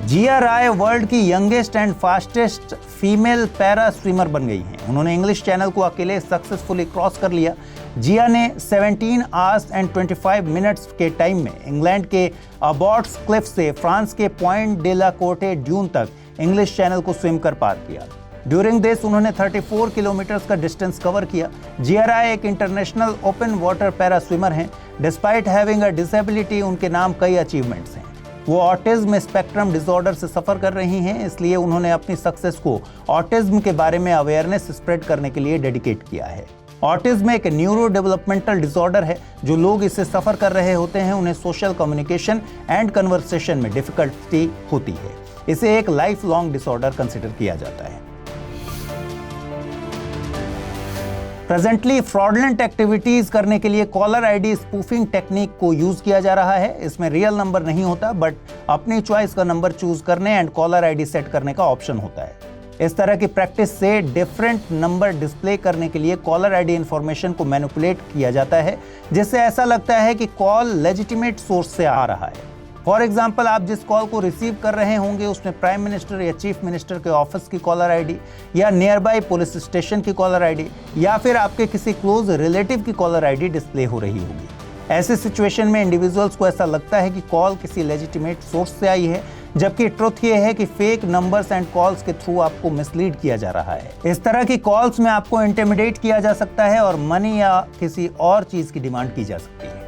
जिया राय वर्ल्ड की youngest and fastest female para swimmer बन गई हैं। उन्होंने इंग्लिश चैनल को अकेले सक्सेसफुली क्रॉस कर लिया। जिया ने 17 आवर्स एंड 25 मिनट्स के टाइम में इंग्लैंड के अबॉट्स क्लिफ से फ्रांस के पॉइंट डे ला कोटे ड्यून तक इंग्लिश चैनल को स्विम कर पार किया। ड्यूरिंग दिस उन्होंने 34 किलोमीटर्स का डिस्टेंस कवर किया। जिया राय एक international open water para swimmer हैं। डिस्पाइट हैविंग अ डिसेबिलिटी उनके नाम कई अचीवमेंट्स हैं। वो ऑटिज्म स्पेक्ट्रम डिसऑर्डर से सफ़र कर रही हैं, इसलिए उन्होंने अपनी सक्सेस को ऑटिज्म के बारे में अवेयरनेस स्प्रेड करने के लिए डेडिकेट किया है। ऑटिज्म एक न्यूरो डेवलपमेंटल डिसऑर्डर है। जो लोग इससे सफ़र कर रहे होते हैं उन्हें सोशल कम्युनिकेशन एंड कन्वर्सेशन में डिफिकल्टी होती है। इसे एक लाइफ लॉन्ग डिसऑर्डर कंसिडर किया जाता है। प्रेजेंटली फ्रॉडलेंट एक्टिविटीज करने के लिए कॉलर आईडी स्पूफिंग टेक्निक को यूज किया जा रहा है। इसमें रियल नंबर नहीं होता बट अपनी चॉइस का नंबर चूज करने एंड कॉलर आईडी सेट करने का ऑप्शन होता है। इस तरह की प्रैक्टिस से डिफरेंट नंबर डिस्प्ले करने के लिए कॉलर आईडी इंफॉर्मेशन को मैनिपुलेट किया जाता है, जिससे ऐसा लगता है कि कॉल लेजिटिमेट सोर्स से आ रहा है। फॉर एग्जाम्पल, आप जिस कॉल को रिसीव कर रहे होंगे उसमें प्राइम मिनिस्टर या चीफ मिनिस्टर के ऑफिस की कॉलर आईडी या नियर बाय पुलिस स्टेशन की कॉलर आईडी या फिर आपके किसी क्लोज रिलेटिव की कॉलर आईडी डिस्प्ले हो रही होगी। ऐसे सिचुएशन में इंडिविजुअल्स को ऐसा लगता है कि कॉल किसी लेजिटिमेट सोर्स से आई है, जबकि ट्रुथ ये है कि फेक नंबर्स एंड कॉल्स के थ्रू आपको मिसलीड किया जा रहा है। इस तरह की कॉल्स में आपको इंटिमिडेट किया जा सकता है और मनी या किसी और चीज की डिमांड की जा सकती है।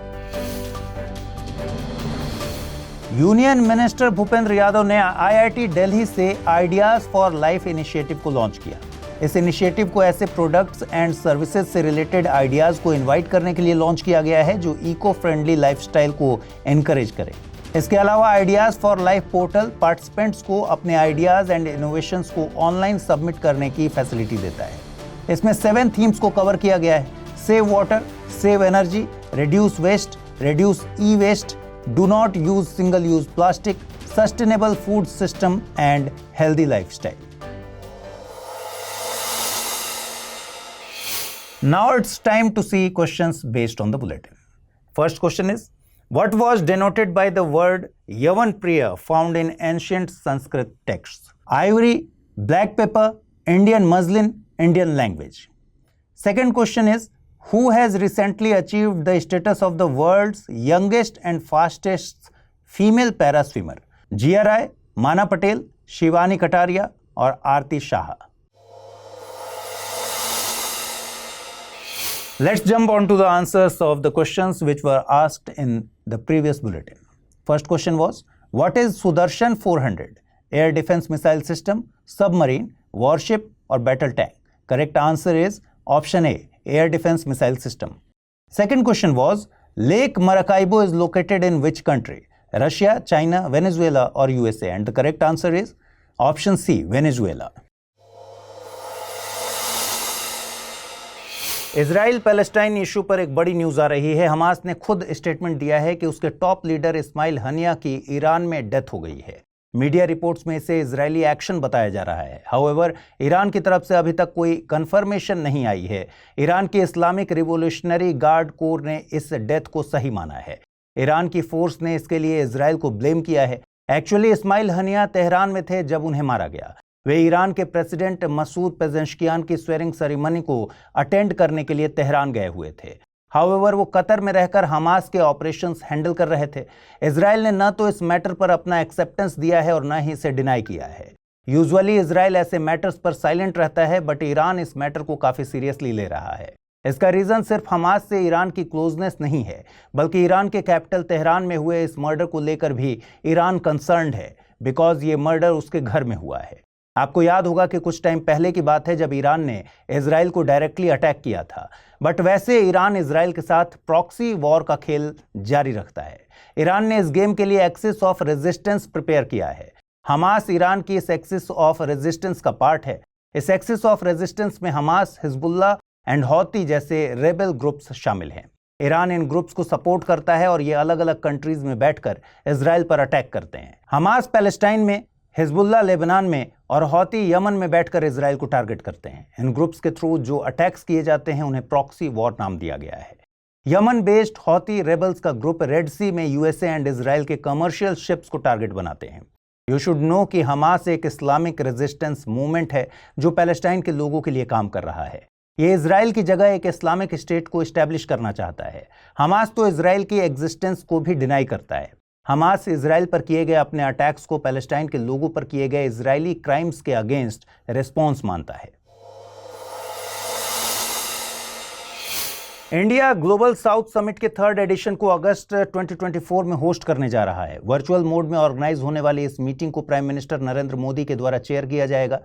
यूनियन मिनिस्टर भूपेंद्र यादव ने IIT दिल्ली से आइडियाज फॉर लाइफ इनिशिएटिव को लॉन्च किया। इस इनिशिएटिव को ऐसे प्रोडक्ट्स एंड सर्विसेज से रिलेटेड आइडियाज को इनवाइट करने के लिए लॉन्च किया गया है जो इको फ्रेंडली लाइफस्टाइल को एनकरेज करे। इसके अलावा ideas for life portal participants को अपने आइडियाज एंड इनोवेशंस को ऑनलाइन सबमिट करने की फैसिलिटी देता है। इसमें 7 थीम्स को कवर किया गया है: save water, save energy, reduce waste, reduce e waste, do not use single use plastic, sustainable food system and healthy lifestyle. Now it's time to see questions based on the bulletin. First question is, What was denoted by the word Yavan Priya found in ancient Sanskrit texts? Ivory, black pepper, Indian muslin, Indian language. Second question is, who has recently achieved the status of the world's youngest and fastest female para swimmer? Jia Rai, Mana Patel, Shivani Kataria और आरती Shah. Let's jump on to the answers of the questions which were asked in the previous bulletin. First question was, what is Sudarshan 400? Air defense missile system, submarine, warship or battle tank? Correct answer is option A, air defense missile system. Second question was, Lake Maracaibo is located in which country? Russia, China, Venezuela or USA? And the correct answer is option C, Venezuela. Israel Palestine issue पर एक बड़ी news आ रही है। Hamas ने खुद statement दिया है कि उसके टॉप लीडर इस्माइल हनिया की ईरान में डेथ हो गई है। मीडिया रिपोर्ट्स में इसे इजरायली एक्शन बताया जा रहा है। हाउएवर, ईरान की तरफ से अभी तक कोई कंफर्मेशन नहीं आई है। ईरान की इस्लामिक रिवोल्यूशनरी गार्ड कोर ने इस डेथ को सही माना है। ईरान की फोर्स ने इसके लिए इजराइल को ब्लेम किया है। एक्चुअली इस्माइल हनिया तेहरान में थे जब उन्हें मारा गया। वे ईरान के प्रेसिडेंट मसूद पेजेश्कियान की स्वेरिंग सेरेमनी को अटेंड करने के लिए तेहरान गए हुए थे। हाउएवर, वो कतर में रहकर हमास के ऑपरेशंस हैंडल कर रहे थे। इजराइल ने न तो इस मैटर पर अपना एक्सेप्टेंस दिया है और न ही इसे डिनाई किया है। यूजुअली इजराइल ऐसे मैटर्स पर साइलेंट रहता है, बट ईरान इस मैटर को काफी सीरियसली ले रहा है। इसका रीजन सिर्फ हमास से ईरान की क्लोजनेस नहीं है, बल्कि ईरान के कैपिटल तेहरान में हुए इस मर्डर को लेकर भी ईरान कंसर्न्ड है, बिकॉज ये मर्डर उसके घर में हुआ है। आपको याद होगा कि कुछ टाइम पहले की बात है जब ईरान ने इजराइल को डायरेक्टली अटैक किया था। बट वैसे ईरान इजराइल के साथ प्रॉक्सी वॉर का खेल जारी रखता है। ईरान ने इस गेम के लिए एक्सिस ऑफ रेजिस्टेंस प्रिपेयर किया है। हमास ईरान की इस एक्सिस ऑफ रेजिस्टेंस का पार्ट है। इस एक्सिस ऑफ रेजिस्टेंस में हमास, हिजबुल्लाह एंड हौती जैसे रेबेल ग्रुप्स शामिल हैं। ईरान इन ग्रुप्स को सपोर्ट करता है और ये अलग अलग कंट्रीज में बैठकर इजराइल पर अटैक करते हैं। हमास पैलेस्टाइन में, हिजबुल्लाह लेबनान में और हौती यमन में बैठकर इजराइल को टारगेट करते हैं। इन ग्रुप्स के थ्रू जो अटैक्स किए जाते हैं उन्हें प्रॉक्सी वॉर नाम दिया गया है। यमन बेस्ड हौती रेबल्स का ग्रुप रेड सी में यूएसए एंड इजराइल के कमर्शियल शिप्स को टारगेट बनाते हैं। यू शुड नो कि हमास एक इस्लामिक रेजिस्टेंस मूवमेंट है जो पैलेस्टाइन के लोगों के लिए काम कर रहा है। ये इजराइल की जगह एक इस्लामिक स्टेट को इस्टेब्लिश करना चाहता है। हमास तो इजराइल की एग्जिस्टेंस को भी डिनाई करता है। हमास इजराइल पर किए गए अपने अटैक्स को पैलेस्टाइन के लोगों पर किए गए इजरायली क्राइम्स के अगेंस्ट रिस्पॉन्स मानता है। इंडिया ग्लोबल साउथ समिट के थर्ड एडिशन को अगस्त 2024 में होस्ट करने जा रहा है। वर्चुअल मोड में ऑर्गेनाइज होने वाली इस मीटिंग को प्राइम मिनिस्टर नरेंद्र मोदी के द्वारा चेयर किया जाएगा।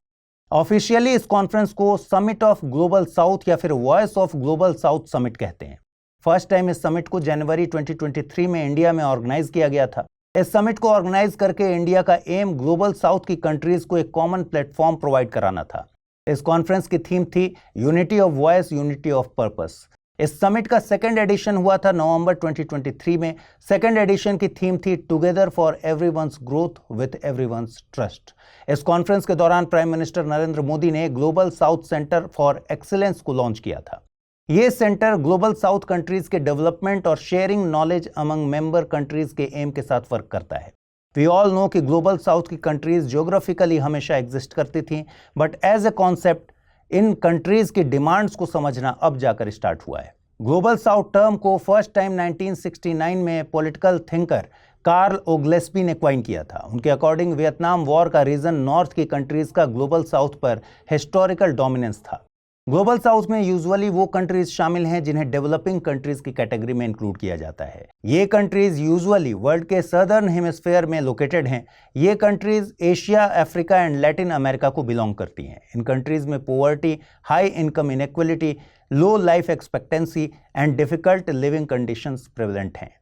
ऑफिशियली इस कॉन्फ्रेंस को समिट ऑफ ग्लोबल साउथ या फिर voice of global south summit कहते हैं। फर्स्ट टाइम इस समिट को जनवरी 2023 में इंडिया में ऑर्गेनाइज किया गया था। इस समिट को ऑर्गेनाइज करके इंडिया का एम ग्लोबल साउथ की कंट्रीज को एक कॉमन प्लेटफॉर्म प्रोवाइड कराना था। इस कॉन्फ्रेंस की थीम थी unity of voice, unity of purpose. इस समिट का सेकेंड एडिशन हुआ था नवंबर 2023 में। सेकेंड एडिशन की थीम थी together for everyone's growth with everyone's trust. इस कॉन्फ्रेंस के दौरान प्राइम मिनिस्टर नरेंद्र मोदी ने global south centre for excellence को लॉन्च किया था। ये सेंटर ग्लोबल साउथ कंट्रीज के डेवलपमेंट और sharing knowledge among member countries के एम के साथ वर्क करता है। वी ऑल नो कि ग्लोबल साउथ की कंट्रीज ज्योग्राफिकली हमेशा एग्जिस्ट करती थी, बट एज ए कॉन्सेप्ट इन कंट्रीज की डिमांड्स को समझना अब जाकर स्टार्ट हुआ है। ग्लोबल साउथ टर्म को फर्स्ट टाइम 1969 में पॉलिटिकल थिंकर कार्ल ओग्लेस्पी ने क्वाइन किया था। उनके अकॉर्डिंग वियतनाम वॉर का रीजन नॉर्थ की कंट्रीज का ग्लोबल साउथ पर हिस्टोरिकल डोमिनेंस था। ग्लोबल साउथ में यूजुअली वो कंट्रीज शामिल हैं जिन्हें डेवलपिंग कंट्रीज की कैटेगरी में इंक्लूड किया जाता है। ये कंट्रीज यूजुअली वर्ल्ड के सदर्न हेमिस्फेयर में लोकेटेड हैं। ये countries Asia, Africa and Latin America को बिलोंग करती हैं। इन कंट्रीज में poverty, high income inequality, low life expectancy and difficult living conditions prevalent हैं।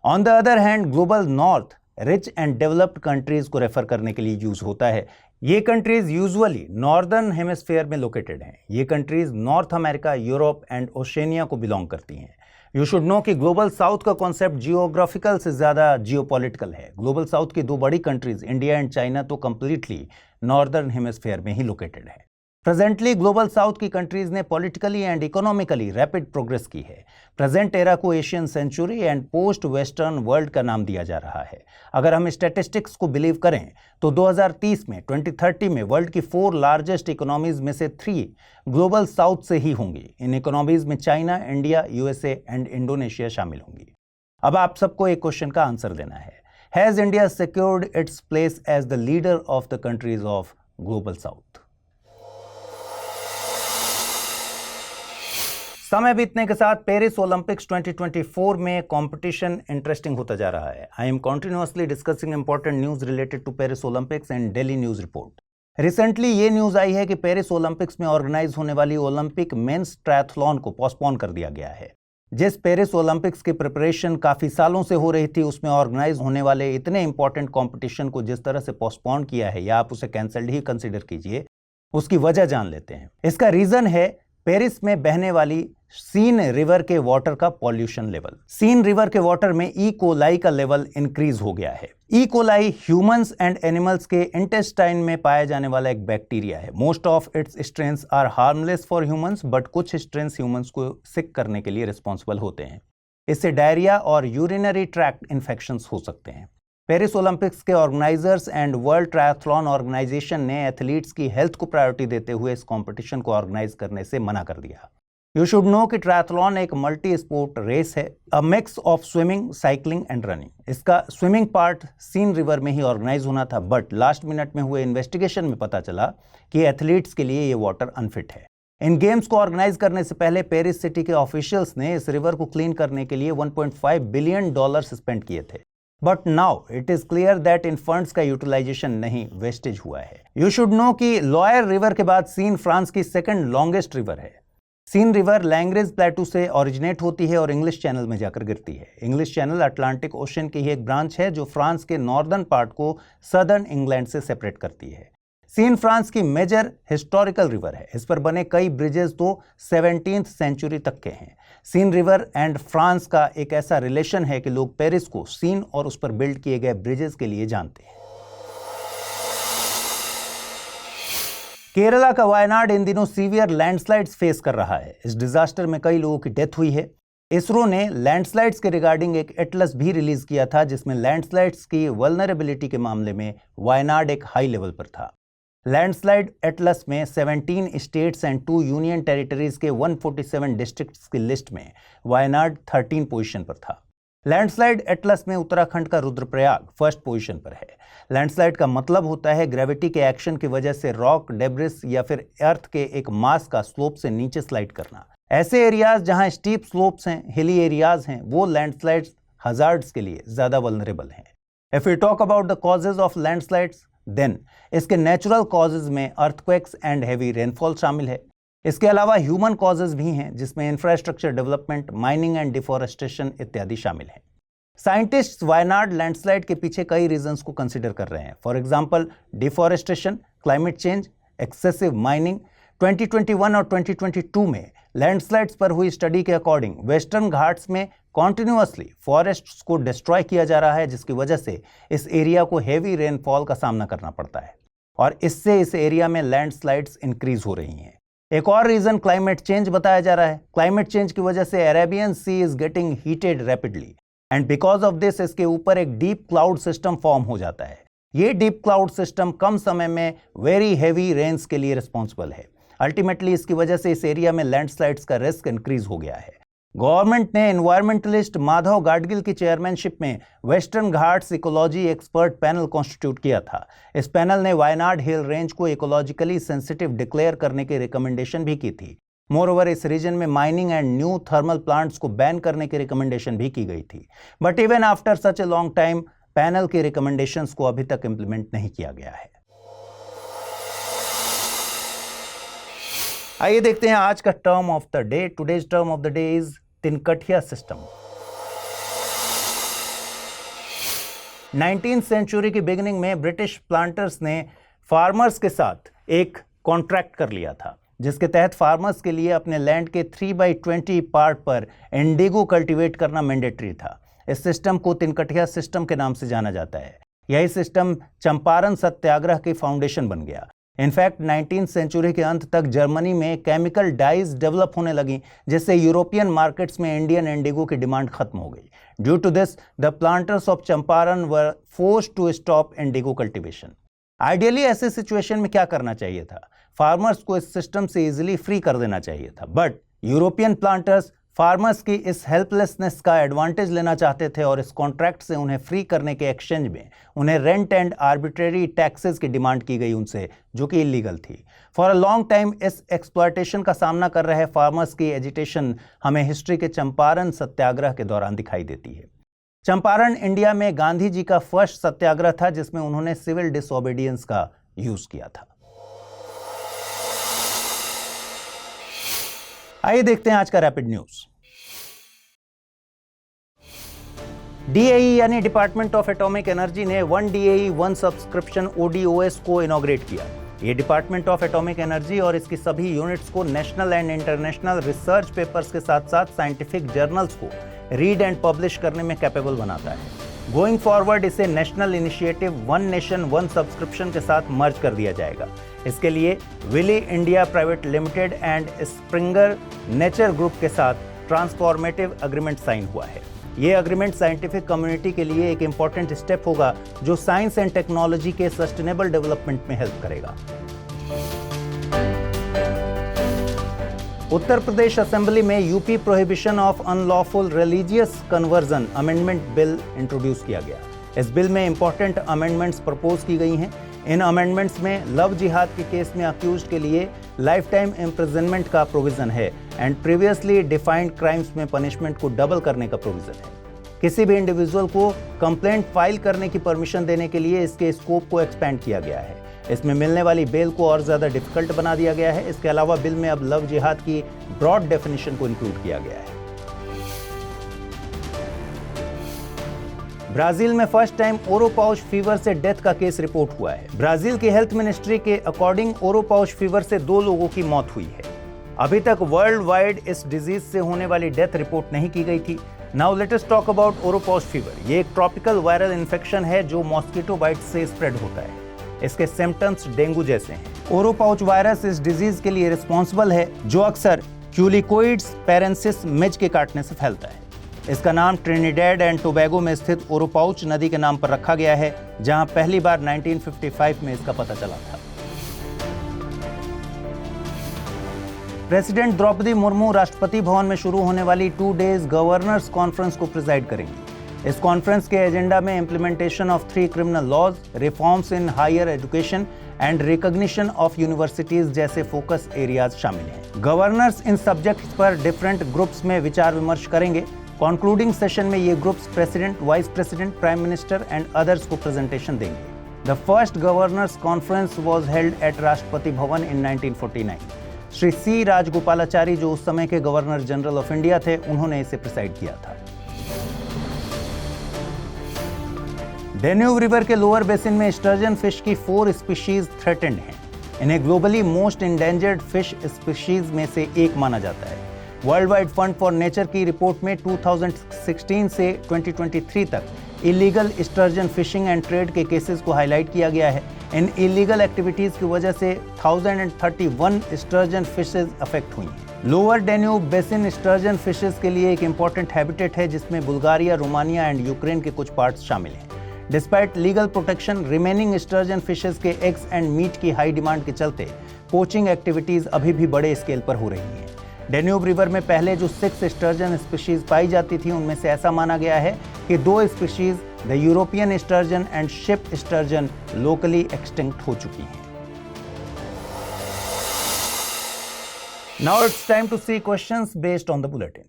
On the other hand global north rich and developed countries को refer करने के लिए use होता है। ये कंट्रीज यूजुअली नॉर्दर्न हेमिस्फेयर में लोकेटेड हैं। ये countries north America, Europe and Oceania को बिलोंग करती हैं। यू शुड नो कि ग्लोबल साउथ का कॉन्सेप्ट जियोग्राफिकल से ज़्यादा जियोपॉलिटिकल है। ग्लोबल साउथ की दो बड़ी कंट्रीज इंडिया एंड चाइना तो कंप्लीटली नॉर्दर्न हेमिस्फेयर में ही लोकेटेड है। प्रेजेंटली ग्लोबल साउथ की कंट्रीज ने politically and economically rapid progress की है। प्रेजेंट एरा को Asian century and post western world का नाम दिया जा रहा है। अगर हम स्टैटिस्टिक्स को बिलीव करें तो 2030 में 2030 में वर्ल्ड की 4 लार्जेस्ट इकोनॉमीज में से 3 ग्लोबल साउथ से ही होंगी। इन इकोनॉमीज में China, India, USA and Indonesia शामिल होंगी। अब आप सबको एक क्वेश्चन का आंसर देना है। Has India secured its place as the leader of the countries of global south? समय बीतने के साथ पेरिस ओलंपिक्स 2024 में कंपटीशन इंटरेस्टिंग होता जा रहा है। I am continuously discussing important news related to Paris Olympics and daily news report. Recently ये न्यूज आई है कि पेरिस ओलंपिक्स में ऑर्गेनाइज होने वाली ओलंपिक मेंस ट्रायथलॉन को पोस्टपोन कर दिया गया है। जिस पेरिस ओलंपिक्स की प्रिपरेशन काफी सालों से हो रही थी, उसमें ऑर्गेनाइज होने वाले इतने इंपॉर्टेंट कंपटीशन को जिस तरह से पोस्टपोन किया है, या आप उसे कैंसल्ड ही कंसीडर कीजिए, उसकी वजह जान लेते हैं। इसका रीजन है पेरिस में बहने वाली सीन रिवर के वाटर का पॉल्यूशन लेवल। सीन रिवर के वाटर में ई कोलाई का लेवल इंक्रीज हो गया है। E coli humans and animals के इंटेस्टाइन में पाया जाने वाला एक बैक्टीरिया है। Most of its strains are harmless for humans, but कुछ स्ट्रेन्स ह्यूमंस को सिक करने के लिए रिस्पॉन्सिबल होते हैं। इससे डायरिया और यूरिनरी ट्रैक्ट इन्फेक्शंस हो सकते हैं। पेरिस ओलंपिक्स के organisers and world triathlon organisation ने एथलीट्स की हेल्थ को प्रायोरिटी देते हुए इस कंपटीशन को ऑर्गेनाइज करने से मना कर दिया। यू शुड नो कि ट्रायथलॉन एक मल्टी स्पोर्ट रेस है, अ mix of swimming, cycling and running. इसका स्विमिंग पार्ट सीन रिवर में ही ऑर्गेनाइज होना था, बट लास्ट मिनट में हुए इन्वेस्टिगेशन में पता चला कि एथलीट्स के लिए ये वाटर अनफिट है। इन गेम्स को ऑर्गेनाइज करने से पहले पेरिस सिटी के ऑफिशियल्स ने इस रिवर को क्लीन करने के लिए $1.5 बिलियन स्पेंड किए थे। But now it is clear that in funds का यूटिलाइजेशन नहीं, वेस्टेज हुआ है। यू शुड नो कि लॉयर रिवर के बाद सीन फ्रांस की सेकंड लॉन्गेस्ट रिवर है। सीन रिवर लैंग्रेज प्लेटू से ओरिजिनेट होती है और इंग्लिश चैनल में जाकर गिरती है। इंग्लिश चैनल अटलांटिक ओशन की ही एक ब्रांच है जो फ्रांस के नॉर्दर्न पार्ट को सदर्न इंग्लैंड से सेपरेट करती है। सीन फ्रांस की मेजर हिस्टोरिकल रिवर है। इस पर बने कई ब्रिजेस तो 17th सेंचुरी तक के हैं। सीन रिवर एंड फ्रांस का एक ऐसा रिलेशन है कि लोग पेरिस को सीन और उस पर बिल्ड किए गए ब्रिजेस के लिए जानते हैं। केरला का वायनाड इन दिनों सीवियर लैंडस्लाइड्स फेस कर रहा है। इस डिजास्टर में कई लोगों की डेथ हुई है। इसरो ने लैंडस्लाइड्स के रिगार्डिंग एक एटलस भी रिलीज किया था, जिसमें लैंडस्लाइड्स की वल्नरेबिलिटी के मामले में वायनाड एक हाई लेवल पर था। लैंडस्लाइड एटलस में 17 स्टेट्स एंड 2 यूनियन टेरिटरीज के 147 डिस्ट्रिक्ट्स की लिस्ट में वायनाड 13 पोजीशन पर था। लैंडस्लाइड एटलस में उत्तराखंड का रुद्रप्रयाग फर्स्ट पोजीशन पर है। लैंडस्लाइड का मतलब होता है ग्रेविटी के एक्शन की वजह से रॉक, डेब्रिस या फिर अर्थ के एक मास का स्लोप से नीचे स्लाइड करना। ऐसे एरियाज जहां स्टीप स्लोप्स हैं, हिली एरियाज हैं, वो लैंडस्लाइड हजार्ड्स के लिए ज्यादा वल्नरेबल हैं। If you talk about the causes of landslides, then इसके नेचुरल कॉजेज में अर्थक्वेक्स एंड हेवी रेनफॉल शामिल है। इसके अलावा ह्यूमन कॉजेज भी हैं, जिसमें infrastructure development, mining and deforestation इत्यादि शामिल हैं। साइंटिस्ट्स वायनाड लैंडस्लाइड के पीछे कई रीजंस को कंसीडर कर रहे हैं। For example, deforestation, climate change, excessive mining. 2021 और 2022 में लैंडस्लाइड्स पर हुई स्टडी के अकॉर्डिंग वेस्टर्न घाट्स में कॉन्टिन्यूअसली फॉरेस्ट्स को डिस्ट्रॉय किया जा रहा है, जिसकी वजह से इस एरिया को हेवी रेनफॉल का सामना करना पड़ता है और इससे इस एरिया में लैंडस्लाइड्स इंक्रीज हो रही हैं। एक और रीजन क्लाइमेट चेंज बताया जा रहा है। क्लाइमेट चेंज की वजह से Arabian Sea is getting heated rapidly and because of this इसके ऊपर एक डीप क्लाउड सिस्टम फॉर्म हो जाता है। ये डीप क्लाउड सिस्टम कम समय में वेरी हेवी रेन्स के लिए रिस्पॉन्सिबल है। अल्टीमेटली इसकी वजह से इस एरिया में लैंडस्लाइड्स का रिस्क इंक्रीज हो गया है। गवर्नमेंट ने एनवायरमेंटलिस्ट माधव गाडगिल की चेयरमैनशिप में western Ghats ecology expert panel constitute किया था। इस पैनल ने वायनाड हिल रेंज को इकोलॉजिकली सेंसिटिव डिक्लेयर करने की रिकमेंडेशन भी की थी। मोरओवर इस रीजन में mining and new thermal plants को बैन करने की रिकमेंडेशन भी की गई थी। But even after such a long time, panel की रिकमेंडेशंस को अभी तक इंप्लीमेंट नहीं किया गया है। आइए देखते हैं आज का term of the day. Today's term of the day is Tinkathia system. 19th century की बिगिनिंग में ब्रिटिश प्लांटर्स ने फार्मर्स के साथ एक कॉन्ट्रैक्ट कर लिया था, जिसके तहत फार्मर्स के लिए अपने लैंड के 3/20 पार्ट पर इंडिगो कल्टीवेट करना मैंडेटरी था। इस सिस्टम को तिनकठिया सिस्टम के नाम से जाना जाता है। यही सिस्टम चंपारण सत्याग्रह की फाउंडेशन बन गया। इनफैक्ट 19th सेंचुरी के अंत तक जर्मनी में केमिकल डाइज डेवलप होने लगी, जिससे यूरोपियन मार्केट्स में इंडियन इंडिगो की डिमांड खत्म हो गई। Due to this the planters of Champaran were forced to stop indigo cultivation. Ideally ऐसे सिचुएशन में क्या करना चाहिए था? फार्मर्स को इस सिस्टम से इजीली फ्री कर देना चाहिए था, बट यूरोपियन प्लांटर्स फार्मर्स की इस हेल्पलेसनेस का एडवांटेज लेना चाहते थे और इस कॉन्ट्रैक्ट से उन्हें फ्री करने के एक्सचेंज में उन्हें रेंट एंड आर्बिट्रेरी टैक्सेस की डिमांड की गई उनसे, जो कि इलीगल थी। फॉर अ लॉन्ग टाइम इस एक्सप्लॉयटेशन का सामना कर रहे फार्मर्स की एजिटेशन हमें हिस्ट्री के चंपारण सत्याग्रह के दौरान दिखाई देती है। चंपारण इंडिया में गांधी जी का फर्स्ट सत्याग्रह था, जिसमें उन्होंने सिविल डिसओबीडियंस का यूज किया था। आइए देखते हैं आज का रैपिड न्यूज। DAE यानी डिपार्टमेंट ऑफ एटॉमिक एनर्जी ने 1 DAE 1 सब्सक्रिप्शन ODOS को इनॉग्रेट किया। ये डिपार्टमेंट ऑफ एटॉमिक एनर्जी और इसकी सभी यूनिट्स को national and international research papers के साथ साथ साइंटिफिक जर्नल्स को रीड एंड पब्लिश करने में कैपेबल बनाता है। गोइंग फॉरवर्ड इसे नेशनल इनिशिएटिव 1 नेशन 1 सब्सक्रिप्शन के साथ मर्ज कर दिया जाएगा। इसके लिए Wiley India private limited and Springer Nature group के साथ ट्रांसफॉर्मेटिव एग्रीमेंट साइन हुआ है। ये एग्रीमेंट साइंटिफिक कम्युनिटी के लिए एक इंपॉर्टेंट स्टेप होगा, जो साइंस एंड टेक्नोलॉजी के सस्टेनेबल डेवलपमेंट में हेल्प करेगा। उत्तर प्रदेश असेंबली में UP prohibition of unlawful religious conversion amendment bill introduce किया गया। इस बिल में इंपॉर्टेंट अमेंडमेंट्स प्रपोज की गई हैं। इन अमेंडमेंट्स में लव जिहाद के केस में अक्यूज्ड के लिए लाइफ टाइम इम्प्रिजनमेंट का प्रोविजन है एंड प्रीवियसली डिफाइंड क्राइम्स में पनिशमेंट को डबल करने का प्रोविजन है। किसी भी इंडिविजुअल को कंप्लेंट फाइल करने की परमिशन देने के लिए इसके स्कोप को एक्सपेंड किया गया है। इसमें मिलने वाली बेल को और ज़्यादा डिफिकल्ट बना दिया गया है। इसके अलावा बिल में अब लव जिहाद की ब्रॉड डेफिनेशन को इंक्लूड किया गया है। ब्राजील में फर्स्ट टाइम ओरोपाउच फीवर से डेथ का केस रिपोर्ट हुआ है। ब्राजील की हेल्थ मिनिस्ट्री के अकॉर्डिंग ओरोपाउच फीवर से 2 लोगों की मौत हुई है। अभी तक वर्ल्ड वाइड इस डिजीज से होने वाली डेथ रिपोर्ट नहीं की गई थी। Now let us talk about Oropouche fever. ये एक ट्रॉपिकल वायरल इन्फेक्शन है जो मॉस्किटो बाइट से स्प्रेड होता है। इसके सिम्टम्स डेंगू जैसे हैं। ओरोपाउच वायरस इस डिजीज के लिए रिस्पॉन्सिबल है, जो अक्सर क्यूलिकोइड्स पेरेंसिस मिज के काटने से फैलता है। इसका नाम ट्रिनिडेड एंड टोबैगो में स्थित ओरोपाउच नदी के नाम पर रखा गया है, जहां पहली बार 1955 में इसका पता चला था। प्रेसिडेंट द्रौपदी मुर्मू राष्ट्रपति भवन में शुरू होने वाली 2 डेज गवर्नर्स कॉन्फ्रेंस को प्रिजाइड करेंगी। इस कॉन्फ्रेंस के एजेंडा में implementation of 3 criminal laws, reforms in higher education and recognition of universities जैसे फोकस एरियाज शामिल हैं। गवर्नर्स इन सब्जेक्ट्स पर डिफरेंट ग्रुप्स में विचार विमर्श करेंगे। कंक्लूडिंग सेशन में ये groups president, vice president, prime minister and others को प्रेजेंटेशन देंगे। The first governors conference was held at Rashtrapati Bhavan इन 1949। श्री सी राजगोपालाचारी, जो उस समय के गवर्नर जनरल ऑफ इंडिया थे, उन्होंने इसे प्रिसाइड किया था। डेन्यूब रिवर के लोअर बेसिन में स्टर्जन फिश की 4 स्पीशीज थ्रेटेंड हैं। इन्हें globally most endangered fish species में से एक माना जाता है। World wide fund for nature की रिपोर्ट में 2016 से 2023 तक illegal sturgeon fishing and trade के केसेस को हाईलाइट किया गया है। इन इलीगल एक्टिविटीज की वजह से 1031 स्टर्जन फिशेज अफेक्ट हुई हैं। Lower Danube basin sturgeon fishes के लिए एक इंपॉर्टेंट हैबिटेट है, जिसमें बुल्गारिया, रोमानिया एंड यूक्रेन के कुछ पार्ट्स शामिल हैं। Despite legal protection, remaining sturgeon fishes के एग्स एंड मीट की हाई डिमांड के चलते पोचिंग एक्टिविटीज अभी भी बड़े स्केल पर हो रही हैं। डेन्यूब रिवर में पहले जो 6 स्टर्जन स्पीशीज पाई जाती थी, उनमें से ऐसा माना गया है कि 2 species, the European sturgeon and ship sturgeon, locally extinct हो चुकी हैं। Now it's time to see questions based on the bulletin.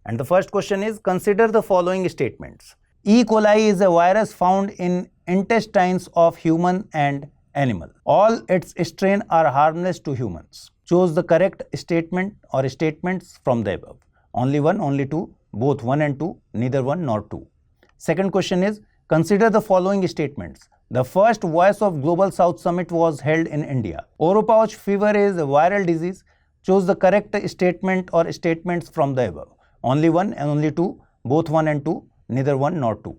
And the first question is, consider the following statements. E. coli is a virus found in intestines of human and animal. All its strains are harmless to humans. Choose the correct statement or statements from the above. Only one, only two, both 1 and 2, neither 1 nor 2. Second question is, consider the following statements. The first Voice of Global South Summit was held in India. Oropouch fever is a viral disease. Choose the correct statement or statements from the above. Only one and only two, both 1 and 2, neither 1 nor 2.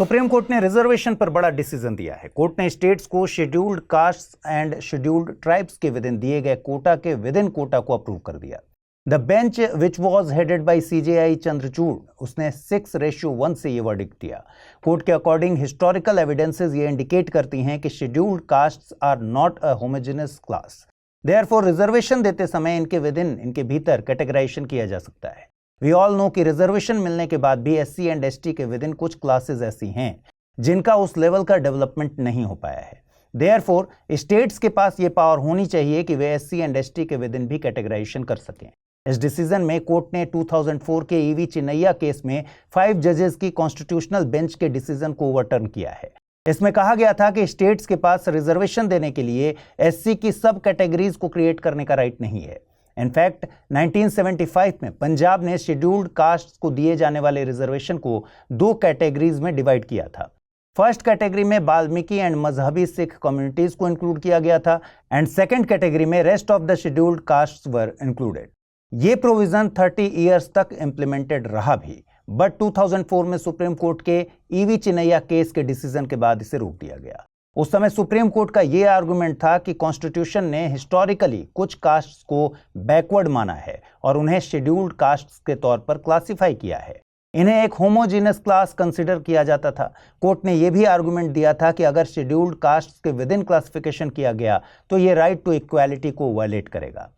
Supreme court ने reservation पर बड़ा decision दिया है। Court ने states को scheduled caste and scheduled tribes के within दिए गए कोटा के विदिन कोटा को अप्रूव कर दिया। The bench which was headed by CJI Chandrachud, उसने 6:1 से ये वर्डिक्ट दिया। कोर्ट के अकॉर्डिंग हिस्टोरिकल एविडेंसेस ये इंडिकेट करती हैं कि scheduled castes are not a homogeneous class, therefore reservation देते समय इनके विदिन, इनके भीतर कैटेगराइजेशन किया जा सकता है। वी ऑल नो कि रिजर्वेशन मिलने के बाद भी SC एंड ST के विदिन कुछ क्लासेस ऐसी हैं जिनका उस लेवल का डेवलपमेंट नहीं हो पाया है। देयरफॉर स्टेट्स के पास ये पावर होनी चाहिए कि वे SC एंड ST के विदिन भी कैटेगराइजेशन कर सकें। इस डिसीजन में कोर्ट ने 2004 के EV चिन्नैया केस में 5 जजेस की कॉन्स्टिट्यूशनल बेंच के डिसीजन को ओवरटर्न किया है। इसमें कहा गया था कि स्टेट्स के पास रिजर्वेशन देने के लिए SC की सब कैटेगरीज को क्रिएट करने का राइट नहीं है। इनफैक्ट 1975 में पंजाब ने शेड्यूल्ड कास्ट को दिए जाने वाले रिजर्वेशन को 2 कैटेगरीज में डिवाइड किया था। फर्स्ट कैटेगरी में वाल्मीकि एंड मजहबी सिख कम्युनिटीज को इंक्लूड किया गया था एंड सेकेंड कैटेगरी में rest of the scheduled caste were included. ये प्रोविजन 30 ईयर्स तक इंप्लीमेंटेड रहा भी, बट 2004 में सुप्रीम कोर्ट के EV चिन्नैया केस के डिसीजन के बाद इसे रोक दिया गया। उस समय सुप्रीम कोर्ट का यह आर्गुमेंट था कि कॉन्स्टिट्यूशन ने हिस्टोरिकली कुछ कास्ट्स को बैकवर्ड माना है और उन्हें शेड्यूल्ड कास्ट्स के तौर पर क्लासिफाई किया है। इन्हें एक होमोजीनस क्लास कंसिडर किया जाता था। कोर्ट ने यह भी आर्गुमेंट दिया था कि अगर शेड्यूल्ड कास्ट्स के विदिन क्लासिफिकेशन किया गया तो ये राइट टू इक्वालिटी को वायलेट करेगा।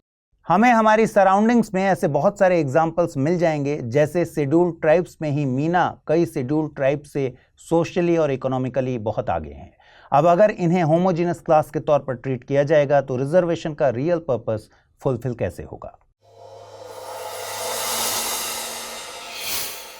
हमें हमारी सराउंडिंग्स में ऐसे बहुत सारे एग्जाम्पल्स मिल जाएंगे, जैसे शेड्यूल्ड ट्राइब्स में ही मीना कई शेड्यूल्ड ट्राइब्स से सोशली और इकोनॉमिकली बहुत आगे हैं। अब अगर इन्हें होमोजीनस क्लास के तौर पर ट्रीट किया जाएगा तो रिजर्वेशन का रियल पर्पस फुलफिल कैसे होगा।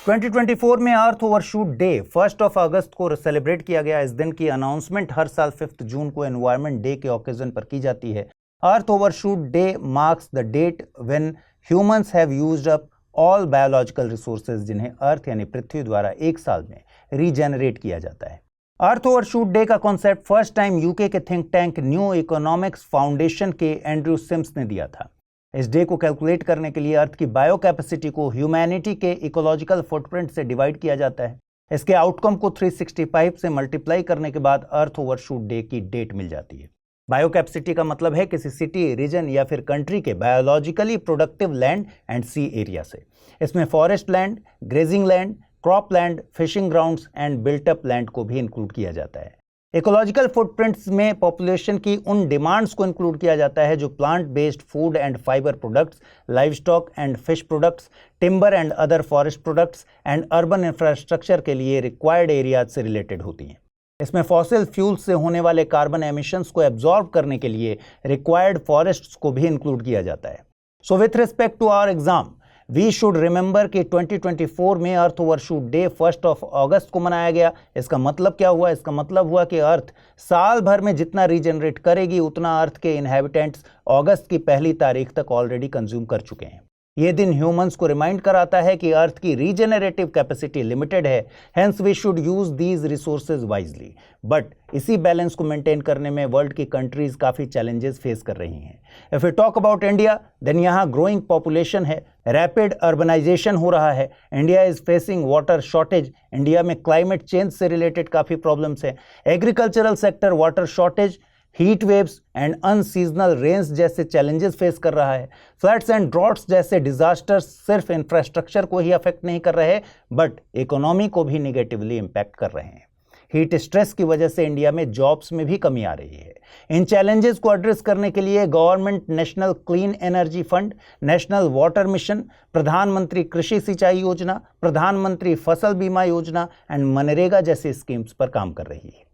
2024 में अर्थ ओवरशूट डे 1 अगस्त को सेलिब्रेट किया गया। इस दिन की अनाउंसमेंट हर साल 5 जून को एनवायरनमेंट डे के ओकेजन पर की जाती है। Earth overshoot day marks the date when humans have used up all biological resources, जिन्हें अर्थ यानी पृथ्वी द्वारा एक साल में रीजेनरेट किया जाता है। अर्थ ओवरशूट डे का कॉन्सेप्ट फर्स्ट टाइम यूके के think tank new economics foundation के एंड्रयू सिम्स ने दिया था। इस डे को कैलकुलेट करने के लिए अर्थ की बायो कैपेसिटी को ह्यूमैनिटी के इकोलॉजिकल फुटप्रिंट से डिवाइड किया जाता है। इसके आउटकम को 365 से मल्टीप्लाई करने के बाद अर्थ ओवरशूट डे की डेट मिल जाती है। बायो कैपेसिटी का मतलब है किसी सिटी, रीजन या फिर कंट्री के biologically productive land and sea area से। इसमें forest land, grazing land, crop land, fishing grounds and built up land को भी इंक्लूड किया जाता है। इकोलॉजिकल फुटप्रिंट्स में पॉपुलेशन की उन डिमांड्स को इंक्लूड किया जाता है जो plant based food and fibre products, live stock and fish products, timber and other forest products and urban infrastructure के लिए रिक्वायर्ड एरियाज से रिलेटेड होती हैं। इसमें फॉसिल फ्यूल्स से होने वाले कार्बन एमिशंस को एब्जॉर्ब करने के लिए रिक्वायर्ड फॉरेस्ट्स को भी इंक्लूड किया जाता है। So with respect to our exam, we should remember कि 2024 में अर्थ ओवरशूट डे 1 अगस्त को मनाया गया। इसका मतलब क्या हुआ? इसका मतलब हुआ कि अर्थ साल भर में जितना रीजनरेट करेगी उतना अर्थ के इनहैबिटेंट्स अगस्त की 1 तारीख तक ऑलरेडी कंज्यूम कर चुके हैं। ये दिन ह्यूमंस को रिमाइंड कराता है कि अर्थ की रीजेनरेटिव कैपेसिटी लिमिटेड है, hence we should use these resources wisely. But इसी बैलेंस को मेंटेन करने में वर्ल्ड की कंट्रीज काफ़ी चैलेंजेस फेस कर रही हैं। If you talk about India, then यहाँ ग्रोइंग पॉपुलेशन है, रैपिड अर्बनाइजेशन हो रहा है, India is facing water shortage, India में क्लाइमेट चेंज से रिलेटेड काफ़ी प्रॉब्लम्स है, agricultural sector water shortage, heat waves and unseasonal rains जैसे चैलेंजेस फेस कर रहा है। फ्लड्स एंड ड्रॉट्स जैसे डिजास्टर्स सिर्फ इंफ्रास्ट्रक्चर को ही अफेक्ट नहीं कर रहे बट इकोनॉमी को भी निगेटिवली इम्पैक्ट कर रहे हैं। हीट स्ट्रेस की वजह से इंडिया में जॉब्स में भी कमी आ रही है। इन चैलेंजेस को एड्रेस करने के लिए government national clean energy fund, national water mission, प्रधानमंत्री कृषि सिंचाई योजना, प्रधानमंत्री फसल बीमा योजना एंड मनरेगा जैसी स्कीम्स पर काम कर रही है।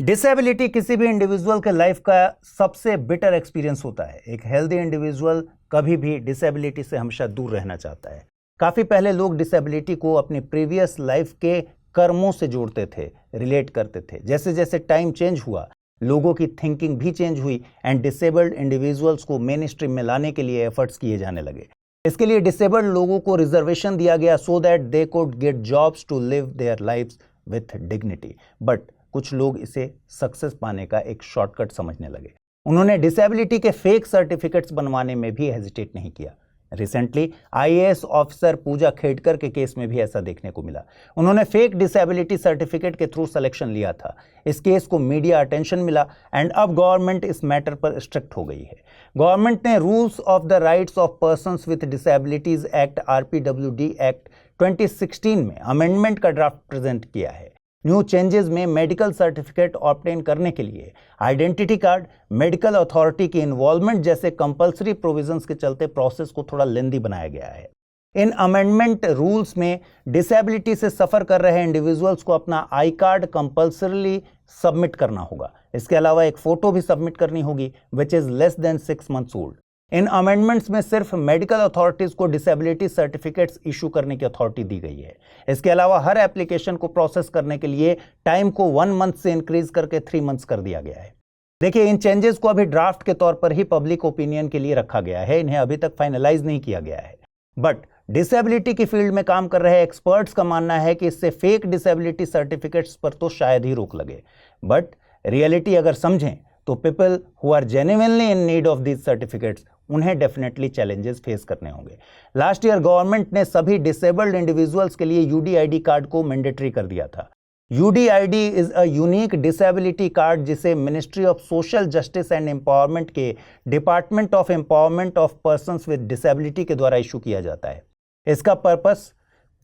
डिसेबिलिटी किसी भी इंडिविजुअल के लाइफ का सबसे बिटर एक्सपीरियंस होता है। एक हेल्दी इंडिविजुअल कभी भी डिसेबिलिटी से हमेशा दूर रहना चाहता है। काफ़ी पहले लोग डिसेबिलिटी को अपनी प्रीवियस लाइफ के कर्मों से जोड़ते थे, रिलेट करते थे। जैसे जैसे टाइम चेंज हुआ, लोगों की थिंकिंग भी चेंज हुई एंड डिसेबल्ड इंडिविजुअल्स को मेन स्ट्रीम में लाने के लिए एफर्ट्स किए जाने लगे। इसके लिए डिसेबल्ड लोगों को रिजर्वेशन दिया गया so that they could get jobs to live their lives with dignity. But कुछ लोग इसे सक्सेस पाने का एक शॉर्टकट समझने लगे। उन्होंने डिसेबिलिटी के फेक सर्टिफिकेट्स बनवाने में भी हेजिटेट नहीं किया। रिसेंटली आईएएस ऑफिसर पूजा खेडकर के केस में भी ऐसा देखने को मिला। उन्होंने फेक डिसेबिलिटी सर्टिफिकेट के थ्रू सिलेक्शन लिया था। इस केस को मीडिया अटेंशन मिला एंड अब गवर्नमेंट इस मैटर पर स्ट्रिक्ट हो गई है। गवर्नमेंट ने rules of the rights of persons with disabilities act RPWD act 2016 में अमेंडमेंट का ड्राफ्ट प्रेजेंट किया है। न्यू चेंजेस में मेडिकल सर्टिफिकेट ऑब्टेन करने के लिए आइडेंटिटी कार्ड, मेडिकल अथॉरिटी की इन्वॉल्वमेंट जैसे कंपलसरी प्रोविजंस के चलते प्रोसेस को थोड़ा लेंदी बनाया गया है। इन अमेंडमेंट रूल्स में डिसेबिलिटी से सफ़र कर रहे इंडिविजुअल्स को अपना आई कार्ड कंपल्सरीली सबमिट करना होगा। इसके अलावा एक फ़ोटो भी सबमिट करनी होगी which is less than 6 months old. In amendments में सिर्फ मेडिकल अथॉरिटीज़ को डिसेबिलिटी सर्टिफिकेट्स इशू करने की अथॉरिटी दी गई है। इसके अलावा हर एप्लीकेशन को प्रोसेस करने के लिए टाइम को 1 month से इंक्रीज करके 3 months कर दिया गया है। देखिए, इन चेंजेस को अभी ड्राफ्ट के तौर पर ही पब्लिक ओपिनियन के लिए रखा गया है, इन्हें अभी तक फाइनलाइज नहीं किया गया है। बट डिसेबिलिटी की फील्ड में काम कर रहे एक्सपर्ट्स का मानना है कि इससे फेक डिसेबिलिटी सर्टिफिकेट्स पर तो शायद ही रोक लगे, बट रियलिटी अगर समझें तो people who are genuinely in need of these certificates उन्हें डेफिनेटली चैलेंजेस फेस करने होंगे। लास्ट ईयर गवर्नमेंट ने सभी डिसेबल्ड इंडिविजुअल्स के लिए UDID कार्ड को मैंडेटरी कर दिया था। UDID is a unique disability card जिसे ministry of social justice and empowerment के department of empowerment of persons with disabilities के द्वारा इशू किया जाता है। इसका पर्पस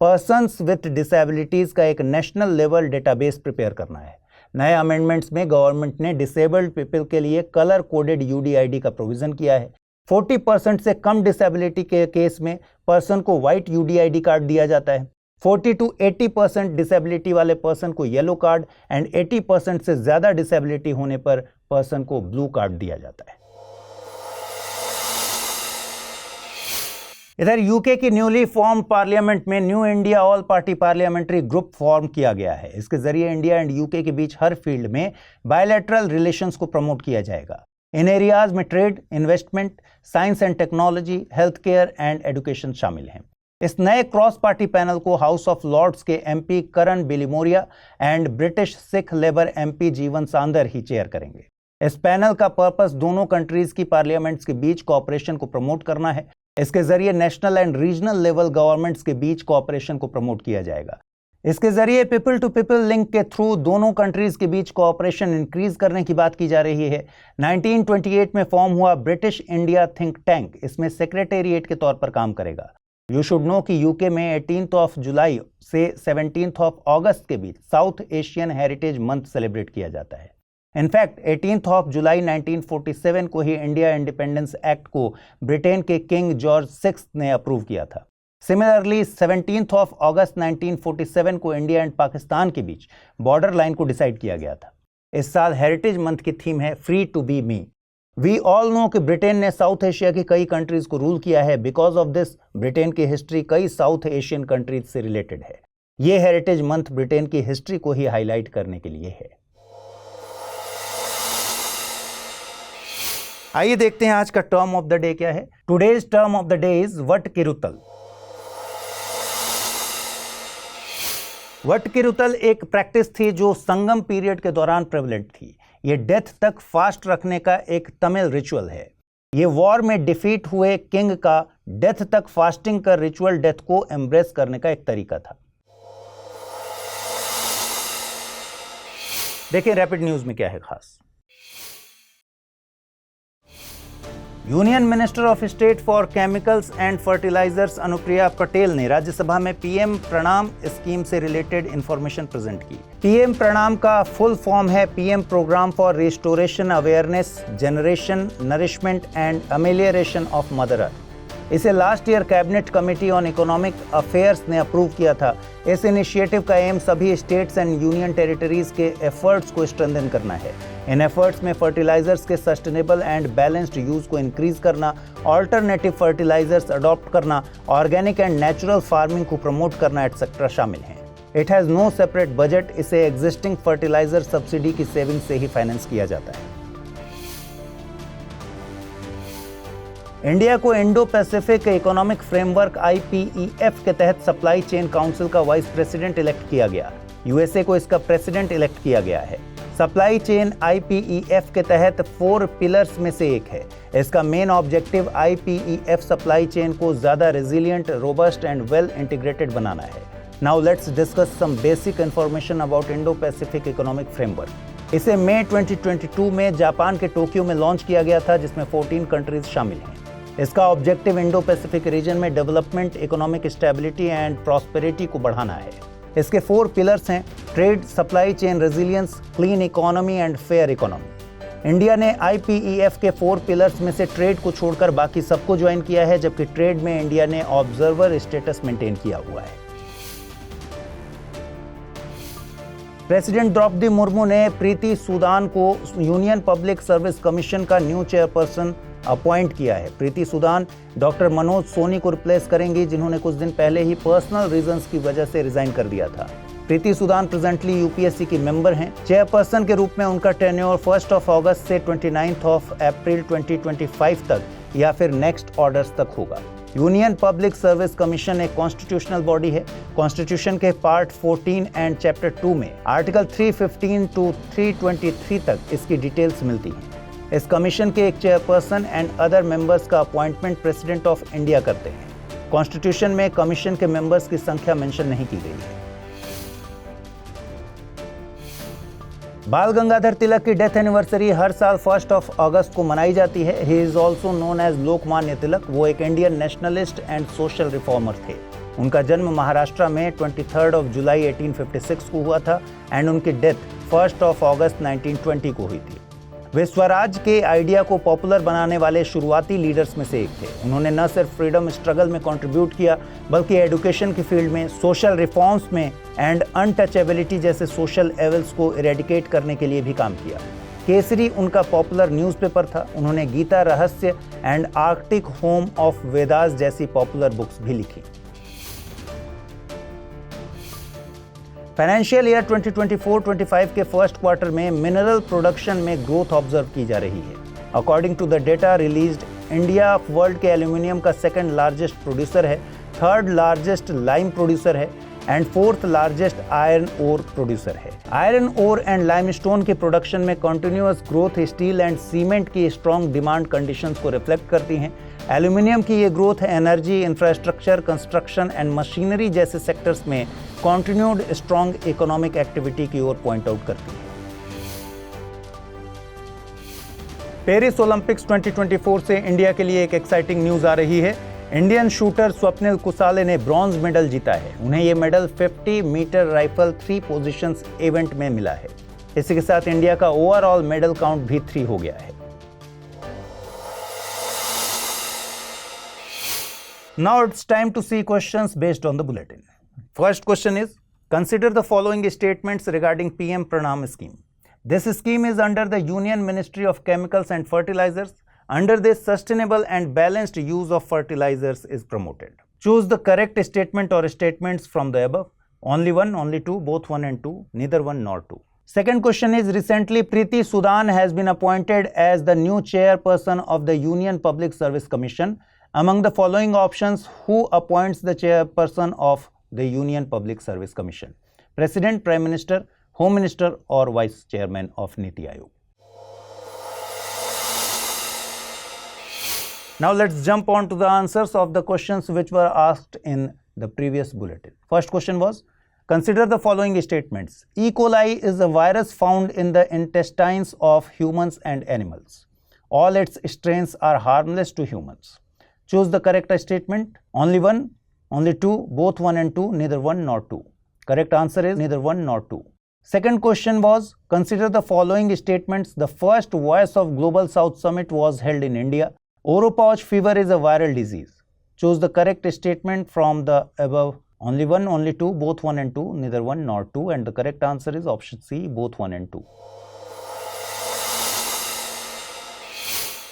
पर्संस विद डिसेबिलिटीज का एक नेशनल लेवल डेटाबेस प्रिपेयर करना है। नए अमेंडमेंट्स में गवर्नमेंट ने डिसेबल्ड पीपल के लिए कलर कोडेड UDID का प्रोविजन किया है। 40% से कम डिसेबिलिटी के केस में पर्सन को व्हाइट UDID कार्ड दिया जाता है। 40 to 80% डिसेबिलिटी वाले पर्सन को येलो कार्ड एंड 80% से ज़्यादा डिसेबिलिटी होने पर पर्सन को ब्लू कार्ड दिया जाता है। इधर यूके की न्यूली फॉर्म पार्लियामेंट में new India all party parliamentary group form किया गया है। इसके जरिए इंडिया एंड यूके के बीच हर फील्ड में बायलैटरल रिलेशंस को प्रमोट किया जाएगा। इन एरियाज में trade, investment, science and technology, health care and education शामिल हैं। इस नए क्रॉस पार्टी पैनल को हाउस ऑफ लॉर्ड्स के MP Karan Bilimoria and British Sikh Labour MP Jeevan सांदर he chair करेंगे। इस पैनल का पर्पस दोनों कंट्रीज की पार्लियामेंट्स के बीच कोऑपरेशन को प्रमोट करना है। इसके जरिए national and regional level governments के बीच कोऑपरेशन को प्रमोट किया जाएगा। इसके जरिए पीपल टू पीपल लिंक के थ्रू दोनों कंट्रीज के बीच कोऑपरेशन इंक्रीज करने की बात की जा रही है। 1928 में फॉर्म हुआ ब्रिटिश इंडिया थिंक टैंक इसमें सेक्रेटेरिएट के तौर पर काम करेगा। यू शुड नो कि यूके में 18 जुलाई से 17 अगस्त के बीच South Asian heritage month celebrate किया जाता है। इनफैक्ट 18 जुलाई 1947 को ही इंडिया इंडिपेंडेंस एक्ट को ब्रिटेन के किंग जॉर्ज 6 ने अप्रूव किया था। सिमिलरली 17 अगस्त 1947 को इंडिया एंड पाकिस्तान के बीच बॉर्डर लाइन को डिसाइड किया गया था। इस साल हेरिटेज मंथ की थीम है free to be me. We all know कि ब्रिटेन ने साउथ एशिया की कई कंट्रीज को रूल किया है। बिकॉज ऑफ दिस ब्रिटेन की हिस्ट्री कई साउथ एशियन कंट्रीज से रिलेटेड है। ये हेरिटेज मंथ ब्रिटेन की हिस्ट्री को ही हाईलाइट करने के लिए है। आइए देखते हैं आज का टर्म ऑफ द डे क्या है। Today's term of the day is Vadakkiruthal. Vadakkiruthal एक प्रैक्टिस थी जो संगम पीरियड के दौरान प्रेवलेंट थी। ये डेथ तक फास्ट रखने का एक तमिल रिचुअल है। ये वॉर में डिफीट हुए किंग का डेथ तक फास्टिंग कर रिचुअल डेथ को एम्ब्रेस करने का एक तरीका था। देखिए रैपिड न्यूज में क्या है खास। Union minister of state for chemicals and fertilizers Anupriya Patel ने राज्यसभा में पीएम प्रणाम स्कीम से रिलेटेड इंफॉर्मेशन प्रेजेंट की। पीएम प्रणाम का फुल फॉर्म है PM program for restoration awareness generation nourishment and amelioration of mother earth. इसे last year cabinet committee on economic affairs ने approve किया था। इस इनिशिएटिव का एम सभी स्टेट्स एंड यूनियन टेरिटरीज के एफर्ट्स को स्ट्रेंथन करना है। इन एफर्ट्स में फर्टिलाइजर्स के सस्टेनेबल एंड बैलेंस्ड यूज को इंक्रीज करना, ऑल्टरनेटिव फर्टिलाइजर्स अडॉप्ट करना, ऑर्गेनिक एंड नेचुरल फार्मिंग को प्रमोट करना एटसेट्रा शामिल हैं। It has no separate budget. इसे एग्जिस्टिंग फर्टिलाइजर सब्सिडी की सेविंग से ही फाइनेंस किया जाता है। इंडिया को Indo Pacific economic Framework IPEF के तहत सप्लाई चेन काउंसिल का वाइस प्रेसिडेंट इलेक्ट किया गया। यूएसए को इसका प्रेसिडेंट इलेक्ट किया गया है। सप्लाई चेन IPEF के तहत 4 पिलर्स में से एक है। इसका main objective IPEF supply chain को ज्यादा resilient, robust and well integrated बनाना है। Now let's discuss some basic information about Indo Pacific economic framework. इसे मई 2022 में जापान के टोक्यो में लॉन्च किया गया था, जिसमें 14 कंट्रीज शामिल हैं। इसका ऑब्जेक्टिव इंडो पैसिफिक रीजन में development, economic stability and prosperity को बढ़ाना है। इसके 4 पिलर्स हैं: trade, supply chain resilience, clean economy and fair economy. India ने IPEF के 4 पिलर्स में से ट्रेड को छोड़कर बाकी सबको ज्वाइन किया है, जबकि ट्रेड में इंडिया ने ऑब्जर्वर स्टेटस मेंटेन किया हुआ है। प्रेसिडेंट द्रौपदी मुर्मू ने प्रीति सूदान को यूनियन पब्लिक सर्विस कमीशन का न्यू चेयरपर्सन अपॉइंट किया है। प्रीति सूदान डॉक्टर मनोज सोनी को रिप्लेस करेंगी, जिन्होंने कुछ दिन पहले ही पर्सनल रीजंस की वजह से रिजाइन कर दिया था। प्रीति सूदान प्रेजेंटली UPSC की मेंबर हैं। चेयरपर्सन के रूप में उनका टेन्योर 1 अगस्त से 29 अप्रैल 2025 तक या फिर नेक्स्ट ऑर्डर्स तक होगा। यूनियन पब्लिक सर्विस कमीशन एक कॉन्स्टिट्यूशनल बॉडी है। कॉन्स्टिट्यूशन के पार्ट 14 एंड चैप्टर 2 में आर्टिकल 315 to 323 तक इसकी डिटेल्स मिलती हैं। इस कमीशन के एक चेयरपर्सन एंड अदर मेंबर्स का अपॉइंटमेंट प्रेसिडेंट ऑफ इंडिया करते हैं। कॉन्स्टिट्यूशन में कमीशन के मेंबर्स की संख्या मेंशन नहीं की गई है। बाल गंगाधर तिलक की डेथ एनिवर्सरी हर साल 1 अगस्त को मनाई जाती है। He is also known as Lokmanya Tilak. वो एक Indian nationalist and social reformer थे। उनका जन्म महाराष्ट्र में 23 जुलाई 1856 को हुआ था एंड उनकी डेथ 1 अगस्त 1920 को हुई थी। वे स्वराज के आइडिया को पॉपुलर बनाने वाले शुरुआती लीडर्स में से एक थे। उन्होंने न सिर्फ फ्रीडम स्ट्रगल में कंट्रीब्यूट किया, बल्कि एजुकेशन की फील्ड में, सोशल रिफॉर्म्स में एंड अनटचेबिलिटी जैसे सोशल एवल्स को इरेडिकेट करने के लिए भी काम किया। केसरी उनका पॉपुलर न्यूज़पेपर था। उन्होंने Gita Rahasya and Arctic home of Vedas जैसी पॉपुलर बुक्स भी लिखी। फाइनेंशियल ईयर 2024-25 के फर्स्ट क्वार्टर में मिनरल प्रोडक्शन में ग्रोथ ऑब्जर्व की जा रही है। According to the data released, India world के एल्यूमिनियम का सेकंड लार्जेस्ट प्रोड्यूसर है, थर्ड लार्जेस्ट लाइम प्रोड्यूसर है and fourth largest iron ore producer है। आयरन ओर एंड लाइमस्टोन के प्रोडक्शन में continuous growth steel and cement की strong demand conditions को reflect करती हैं। एल्यूमिनियम की ये growth energy, infrastructure, construction and machinery जैसे सेक्टर्स में कंटिन्यूड स्ट्रॉन्ग इकोनॉमिक एक्टिविटी की ओर पॉइंट आउट करती है। पेरिस ओलंपिक्स 2024 से इंडिया के लिए एक एक्साइटिंग न्यूज आ रही है। इंडियन शूटर स्वप्निल कुसाले ने ब्रॉन्ज मेडल जीता है। उन्हें यह medal 50 metre rifle 3 positions event में मिला है। इसी के साथ इंडिया का ओवरऑल मेडल काउंट भी 3 हो गया है। Now it's time to see questions based on the bulletin. First question is, consider the following statements regarding PM Pranam scheme. This scheme is under the Union Ministry of Chemicals and Fertilizers. Under this, sustainable and balanced use of fertilizers is promoted. Choose the correct statement or statements from the above. Only one, only two, both 1 and 2, neither 1 nor 2. Second question is, recently Preeti Sudan has been appointed as the new chairperson of the Union Public Service Commission. Among the following options, who appoints the chairperson of the Union Public Service Commission? President, Prime Minister, Home Minister or Vice Chairman of Niti Aayog? Now let's jump on to the answers of the questions which were asked in the previous bulletin. First question was, consider the following statements. E. coli is a virus found in the intestines of humans and animals. All its strains are harmless to humans. Choose the correct statement. Only one, only two, both 1 and 2, neither 1 nor 2. Correct answer is neither 1 nor 2. Second question was, consider the following statements. The first Voice of Global South Summit was held in India. Oropouch fever is a viral disease. Choose the correct statement from the above. Only one, only two, both 1 and 2, neither 1 nor 2. And the correct answer is option C, both 1 and 2.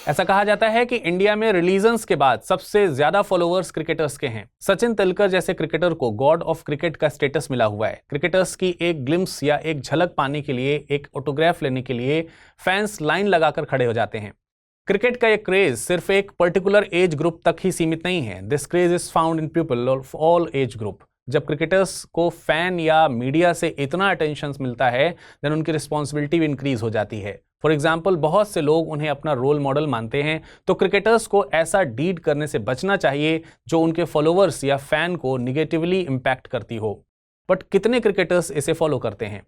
ऐसा कहा जाता है कि India में religions के बाद सबसे ज्यादा फॉलोअर्स क्रिकेटर्स के हैं। सचिन तेंदुलकर जैसे क्रिकेटर को गॉड ऑफ क्रिकेट का स्टेटस मिला हुआ है। क्रिकेटर्स की एक ग्लिम्स या एक झलक पाने के लिए, एक ऑटोग्राफ लेने के लिए फैंस लाइन लगाकर खड़े हो जाते हैं। क्रिकेट का ये क्रेज सिर्फ एक पर्टिकुलर एज ग्रुप तक ही सीमित नहीं है। This craze is found in people of all age group. जब क्रिकेटर्स को फैन या मीडिया से इतना अटेंशन मिलता है देन उनकी रिस्पॉन्सिबिलिटी भी इंक्रीज हो जाती है। फॉर एग्जाम्पल, बहुत से लोग उन्हें अपना रोल मॉडल मानते हैं, तो क्रिकेटर्स को ऐसा डीड करने से बचना चाहिए जो उनके फॉलोअर्स या फैन को निगेटिवली इम्पैक्ट करती हो। बट कितने क्रिकेटर्स इसे फॉलो करते हैं?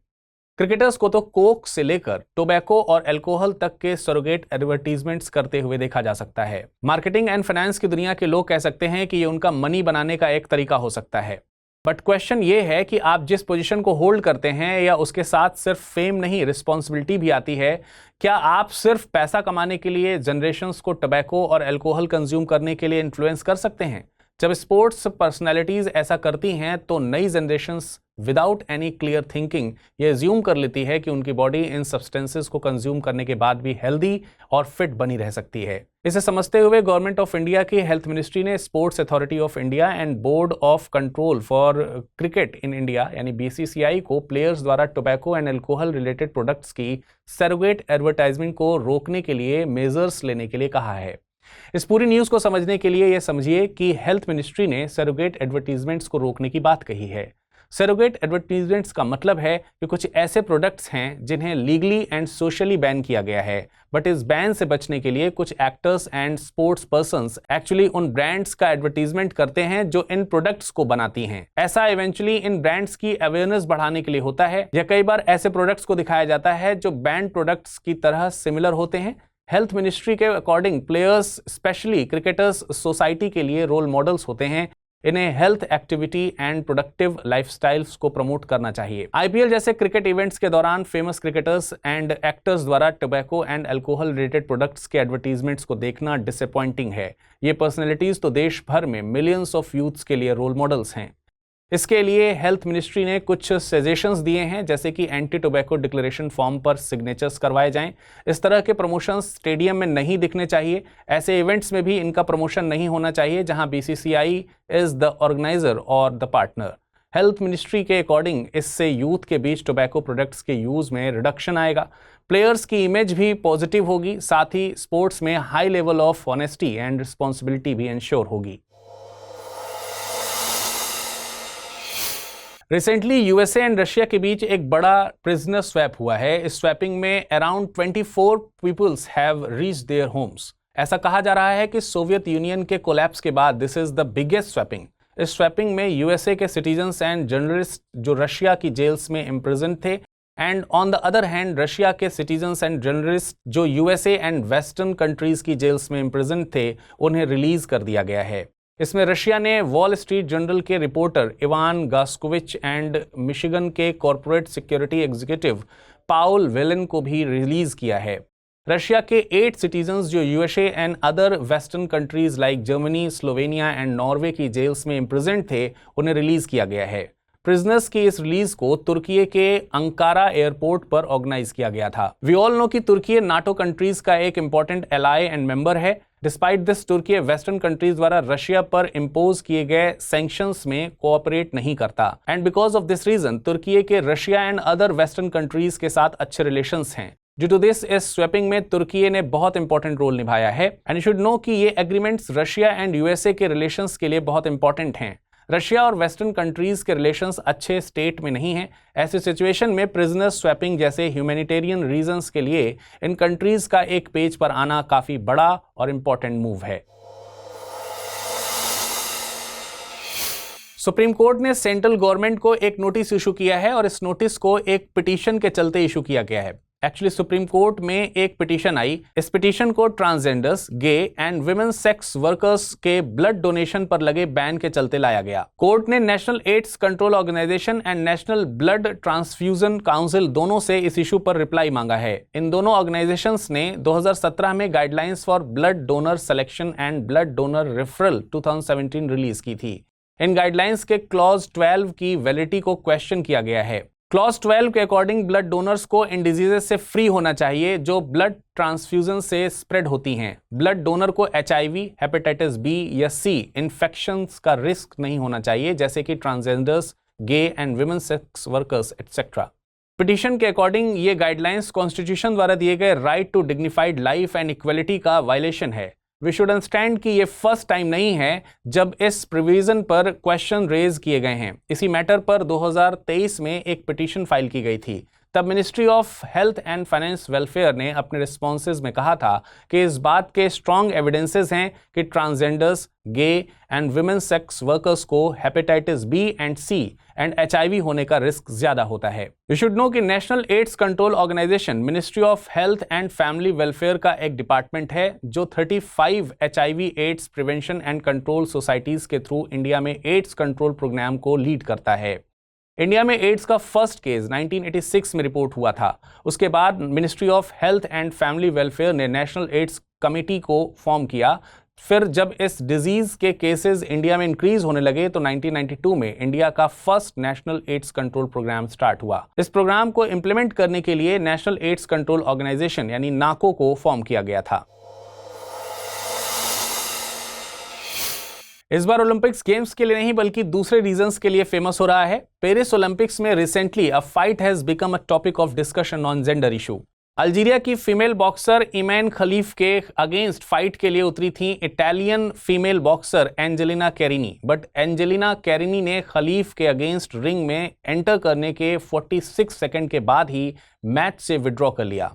क्रिकेटर्स को तो कोक से लेकर टोबैको और अल्कोहल तक के सरोगेट एडवर्टीजमेंट्स करते हुए देखा जा सकता है। मार्केटिंग एंड फाइनेंस की दुनिया के लोग कह सकते हैं कि ये उनका मनी बनाने का एक तरीका हो सकता है। बट क्वेश्चन ये है कि आप जिस पोजीशन को होल्ड करते हैं या उसके साथ सिर्फ फेम नहीं, रिस्पॉन्सिबिलिटी भी आती है। क्या आप सिर्फ पैसा कमाने के लिए जनरेशन्स को टोबैको और अल्कोहल कंज्यूम करने के लिए इन्फ्लुएंस कर सकते हैं? जब स्पोर्ट्स पर्सनैलिटीज ऐसा करती हैं तो नई generations without any clear thinking ये एज्यूम कर लेती है कि उनकी बॉडी इन सब्सटेंसेस को कंज्यूम करने के बाद भी हेल्दी और फिट बनी रह सकती है। इसे समझते हुए गवर्नमेंट ऑफ इंडिया की हेल्थ मिनिस्ट्री ने sports authority of India and board of control for cricket in India यानी BCCI को प्लेयर्स द्वारा tobacco and alcohol related products की सरोगेट एडवर्टाइजमेंट को रोकने के लिए मेजर्स लेने के लिए कहा है। इस पूरी न्यूज को समझने के लिए यह समझिए कि हेल्थ मिनिस्ट्री ने सरोगेट एडवर्टीजमेंट्स को रोकने की बात कही है। सरोगेट एडवर्टीजमेंट्स का मतलब है कि कुछ ऐसे प्रोडक्ट्स हैं जिन्हें लीगली एंड सोशली बैन किया गया है, बट इस बैन से बचने के लिए कुछ actors and sports persons actually उन ब्रांड्स का एडवर्टीजमेंट करते हैं जो इन प्रोडक्ट्स को बनाती हैं। ऐसा इवेंचुअली इन ब्रांड्स की अवेयरनेस बढ़ाने के लिए होता है, या कई बार ऐसे प्रोडक्ट्स को दिखाया जाता है जो बैंड प्रोडक्ट्स की तरह सिमिलर होते हैं। हेल्थ मिनिस्ट्री के according players specially cricketers society के लिए रोल मॉडल्स होते हैं। इन्हें health activity and productive lifestyles को प्रमोट करना चाहिए। IPL जैसे क्रिकेट इवेंट्स के दौरान फेमस क्रिकेटर्स एंड एक्टर्स द्वारा tobacco and alcohol related products के एडवर्टीजमेंट्स को देखना डिसअपॉइंटिंग है। ये पर्सनैलिटीज तो देश भर में मिलियंस ऑफ यूथ्स के लिए रोल मॉडल्स हैं। इसके लिए हेल्थ मिनिस्ट्री ने कुछ सजेशंस दिए हैं, जैसे कि एंटी टोबैको डिक्लेरेशन फॉर्म पर सिग्नेचर्स करवाए जाएं। इस तरह के प्रमोशंस स्टेडियम में नहीं दिखने चाहिए। ऐसे इवेंट्स में भी इनका प्रमोशन नहीं होना चाहिए जहां BCCI इज द ऑर्गेनाइजर और द पार्टनर। हेल्थ मिनिस्ट्री के अकॉर्डिंग इससे यूथ के बीच टोबैको प्रोडक्ट्स के यूज में रिडक्शन आएगा, प्लेयर्स की इमेज भी पॉजिटिव होगी, साथ ही स्पोर्ट्स में high level of honesty and responsibility भी इंश्योर होगी। रिसेंटली USA एंड रशिया के बीच एक बड़ा प्रिजनर स्वैप हुआ है। इस स्वैपिंग में around 24 peoples have reached their homes. ऐसा कहा जा रहा है कि सोवियत यूनियन के कोलैप्स के बाद this is the biggest swapping. इस स्वैपिंग में USA के सिटीजन्स एंड जर्नलिस्ट जो रशिया की जेल्स में इम्प्रिजन थे, and on the other hand Russia के सिटीजन्स एंड जर्नलिस्ट जो USA एंड वेस्टर्न कंट्रीज की जेल्स में इम्प्रिजन थे, उन्हें रिलीज कर दिया गया है। इसमें रशिया ने वॉल स्ट्रीट जर्नल के रिपोर्टर इवान गास्कोविच एंड मिशिगन के कॉर्पोरेट सिक्योरिटी एग्जीक्यूटिव पाउल वेलन को भी रिलीज किया है। रशिया के 8 सिटीजन्स जो USA and other western countries like Germany, Slovenia and Norway की जेल्स में इम्प्रिजन्ड थे, उन्हें रिलीज किया गया है। प्रिजनर्स की इस रिलीज को तुर्की के अंकारा एयरपोर्ट पर ऑर्गेनाइज किया गया था। वी ऑल नो कि तुर्की नाटो कंट्रीज का एक इंपॉर्टेंट एलाई एंड मेंबर है। Despite this Turkey western countries द्वारा रशिया पर इंपोज किए गए सैंक्शंस में कोऑपरेट नहीं करता, and because of this reason Turkey के Russia and other western countries के साथ अच्छे रिलेशंस हैं। ड्यू टू दिस इस स्वैपिंग में तुर्की ने बहुत इंपॉर्टेंट रोल निभाया है, एंड यू शुड नो कि ये एग्रीमेंट्स रशिया एंड USA के रिलेशंस के लिए बहुत इंपॉर्टेंट हैं। रशिया और वेस्टर्न कंट्रीज के रिलेशंस अच्छे स्टेट में नहीं हैं। ऐसी सिचुएशन में प्रिजनर स्वैपिंग जैसे ह्यूमैनिटेरियन रीजंस के लिए इन कंट्रीज का एक पेज पर आना काफी बड़ा और इंपॉर्टेंट मूव है। सुप्रीम कोर्ट ने सेंट्रल गवर्नमेंट को एक नोटिस इशू किया है, और इस नोटिस को एक पिटीशन के चलते इशू किया गया है। एक्चुअली सुप्रीम कोर्ट में एक पिटीशन आई। इस पिटीशन को transgenders, gay and women sex workers के ब्लड डोनेशन पर लगे बैन के चलते लाया गया। कोर्ट ने National AIDS control Organisation and National Blood Transfusion Council दोनों से इस इशू पर रिप्लाई मांगा है। इन दोनों ऑर्गेनाइजेशंस ने 2017 में guidelines for blood donor selection and blood donor referral 2017 release की थी। इन गाइडलाइंस के क्लॉज 12 की वैलिडिटी को क्वेश्चन किया गया है। क्लॉज 12 के अकॉर्डिंग ब्लड डोनर्स को इन डिजीजेस से फ्री होना चाहिए जो ब्लड ट्रांसफ्यूजन से स्प्रेड होती हैं। ब्लड डोनर को HIV, हेपेटाइटिस B या C इन्फेक्शंस का रिस्क नहीं होना चाहिए, जैसे कि transgenders, gay and women sex workers etcetera. Petition के अकॉर्डिंग ये गाइडलाइंस कॉन्स्टिट्यूशन द्वारा दिए गए right to dignified life and equality का वायलेशन है। वी शुड अंडरस्टैंड कि ये फर्स्ट टाइम नहीं है जब इस प्रोविजन पर क्वेश्चन रेज किए गए हैं। इसी मैटर पर 2023 में एक पिटीशन फाइल की गई थी। तब ministry of health and finance welfare ने अपने रिस्पॉन्सेज में कहा था कि इस बात के स्ट्रॉन्ग एविडेंसेस हैं कि transgenders, gay and women sex workers को hepatitis B and C and HIV होने का रिस्क ज्यादा होता है। यू शुड नो कि national AIDS control organization ministry of health and family welfare का एक डिपार्टमेंट है जो 35 HIV AIDS prevention and control societies के थ्रू इंडिया में एड्स कंट्रोल प्रोग्राम को लीड करता है। इंडिया में एड्स का फर्स्ट केस 1986 में रिपोर्ट हुआ था। उसके बाद ministry of health and family welfare ने नेशनल एड्स कमेटी को फॉर्म किया। फिर जब इस डिजीज के केसेस इंडिया में इंक्रीज होने लगे तो 1992 में इंडिया का first National AIDS control Programme start हुआ। इस प्रोग्राम को इंप्लीमेंट करने के लिए नेशनल एड्स कंट्रोल ऑर्गेनाइजेशन यानी नाको को फॉर्म किया गया था। इस बार ओलंपिक्स गेम्स के लिए नहीं बल्कि दूसरे रीजंस के लिए फेमस हो रहा है। पेरिस ओलंपिक्स में recently a fight has become a topic of discussion on gender issue. Algeria की फीमेल बॉक्सर इमैन खलीफ के अगेंस्ट फाइट के लिए उतरी थी Italian female boxer Angelina Carini, but Angelina Carini ने खलीफ के अगेंस्ट रिंग में एंटर करने के 46 सेकंड के बाद ही मैच से विड्रॉ कर लिया।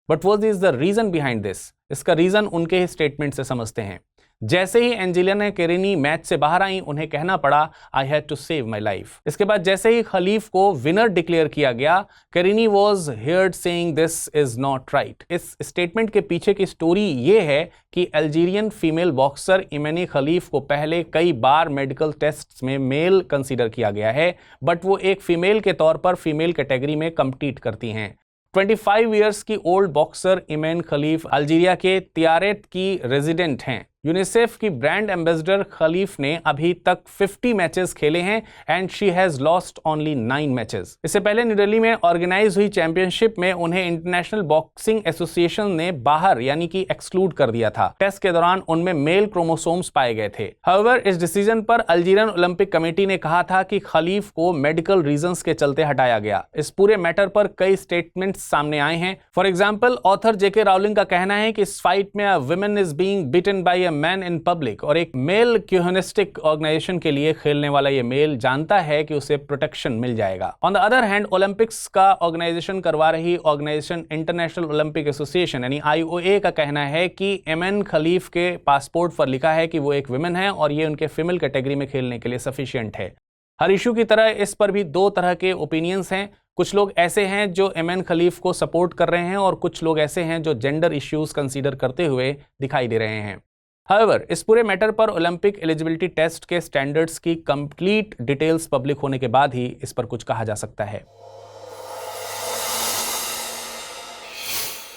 But what is the reason behind this? इसका रीजन उनके ही स्टेटमेंट से समझते हैं। जैसे ही एंजेलिना कैरिनी मैच से बाहर आई, उन्हें कहना पड़ा I had to save my life. इसके बाद जैसे ही खलीफ को विनर डिक्लेयर किया गया, Carini was heard saying this is not right. इस स्टेटमेंट के पीछे की स्टोरी ये है कि अल्जीरियन फीमेल बॉक्सर इमैनी खलीफ को पहले कई बार मेडिकल टेस्ट्स में मेल कंसीडर किया गया है, बट वो एक फीमेल के तौर पर फीमेल कैटेगरी में कम्पीट करती हैं। 25 इयर्स की ओल्ड बॉक्सर इमैन खलीफ अल्जीरिया के तियारेत की रेजिडेंट हैं। यूनिसेफ की ब्रांड एम्बेसडर खलीफ ने अभी तक 50 मैचेस खेले हैं and she has lost only 9 matches. इससे पहले न्यू दिल्ली में ऑर्गेनाइज हुई चैंपियनशिप में उन्हें इंटरनेशनल बॉक्सिंग एसोसिएशन ने बाहर यानी कि एक्सक्लूड कर दिया था। टेस्ट के दौरान उनमें मेल क्रोमोसोम्स पाए गए थे। हाउएवर इस डिसीजन पर अल्जीरियन ओलंपिक कमेटी ने कहा था कि खलीफ को मेडिकल रीजंस के चलते हटाया गया। इस पूरे मैटर पर कई स्टेटमेंट्स सामने आए हैं। For example, author J K Rowling का कहना है कि इस फाइट में a woman is being beaten by a man in public, और एक मेल क्यूहनिस्टिक ऑर्गेनाइजेशन के लिए खेलने वाला ये मेल जानता है कि उसे प्रोटेक्शन मिल जाएगा। On the other hand, Olympics का ऑर्गेनाइजेशन करवा रही ऑर्गेनाइजेशन इंटरनेशनल ओलंपिक एसोसिएशन यानी IOA का कहना है कि इमैन खलीफ के पासपोर्ट पर लिखा है कि वो एक वुमेन है और ये उनके फीमेल कैटेगरी में खेलने के लिए सफिशिएंट है। हर इशू की तरह इस पर भी दो तरह के ओपिनियंस हैं। कुछ लोग ऐसे हैं जो इमैन खलीफ को सपोर्ट कर रहे हैं और कुछ लोग ऐसे हैं जो जेंडर इश्यूज कंसीडर करते हुए दिखाई दे रहे हैं। However, इस पूरे मैटर पर ओलंपिक एलिजिबिलिटी टेस्ट के स्टैंडर्ड्स की कंप्लीट डिटेल्स पब्लिक होने के बाद ही इस पर कुछ कहा जा सकता है।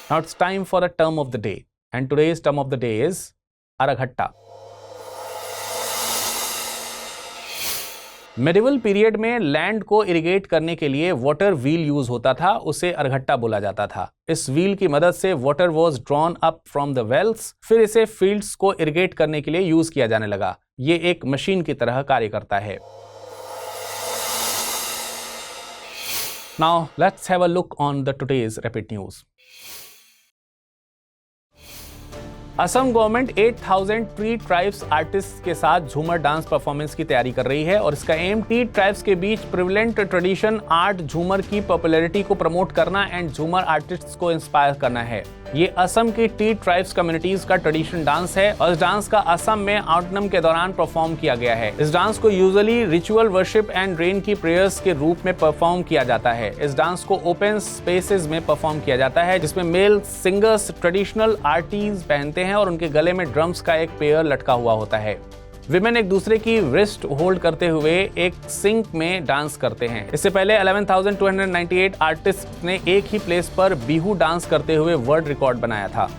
Now it's time for a term of the day, and today's term of the day is Araghatta. Medieval period में लैंड को इरिगेट करने के लिए वाटर व्हील यूज होता था, उसे अरघट्टा बोला जाता था। इस व्हील की मदद से water was drawn up from the wells, फिर इसे फील्ड्स को इरिगेट करने के लिए यूज किया जाने लगा। ये एक मशीन की तरह कार्य करता है। Now let's have a look on the today's rapid news. Assam government 8000 tea tribes artist के साथ झूमर डांस परफॉर्मेंस की तैयारी कर रही है और इसका एम टी ट्राइब्स के बीच प्रिविलेंट ट्रेडिशन आर्ट झूमर की पॉपुलैरिटी को प्रमोट करना एंड झूमर आर्टिस्ट्स को इंस्पायर करना है। ये असम की टी ट्राइब्स कम्युनिटीज का ट्रेडिशन डांस है और इस डांस का असम में ऑटनम के दौरान परफॉर्म किया गया है। इस डांस को usually ritual worship and rain की प्रेयर्स के रूप में परफॉर्म किया जाता है। इस डांस को ओपन स्पेसेस में परफॉर्म किया जाता है जिसमें मेल सिंगर्स ट्रेडिशनल आर्टीज पहनते हैं और उनके गले में ड्रम्स का एक पेयर लटका हुआ होता है। विमेन एक दूसरे की रिस्ट होल्ड करते हुए एक सिंक में डांस करते हैं। इससे पहले 11,298 आर्टिस्ट ने एक ही प्लेस पर बिहू डांस करते हुए वर्ल्ड रिकॉर्ड बनाया था।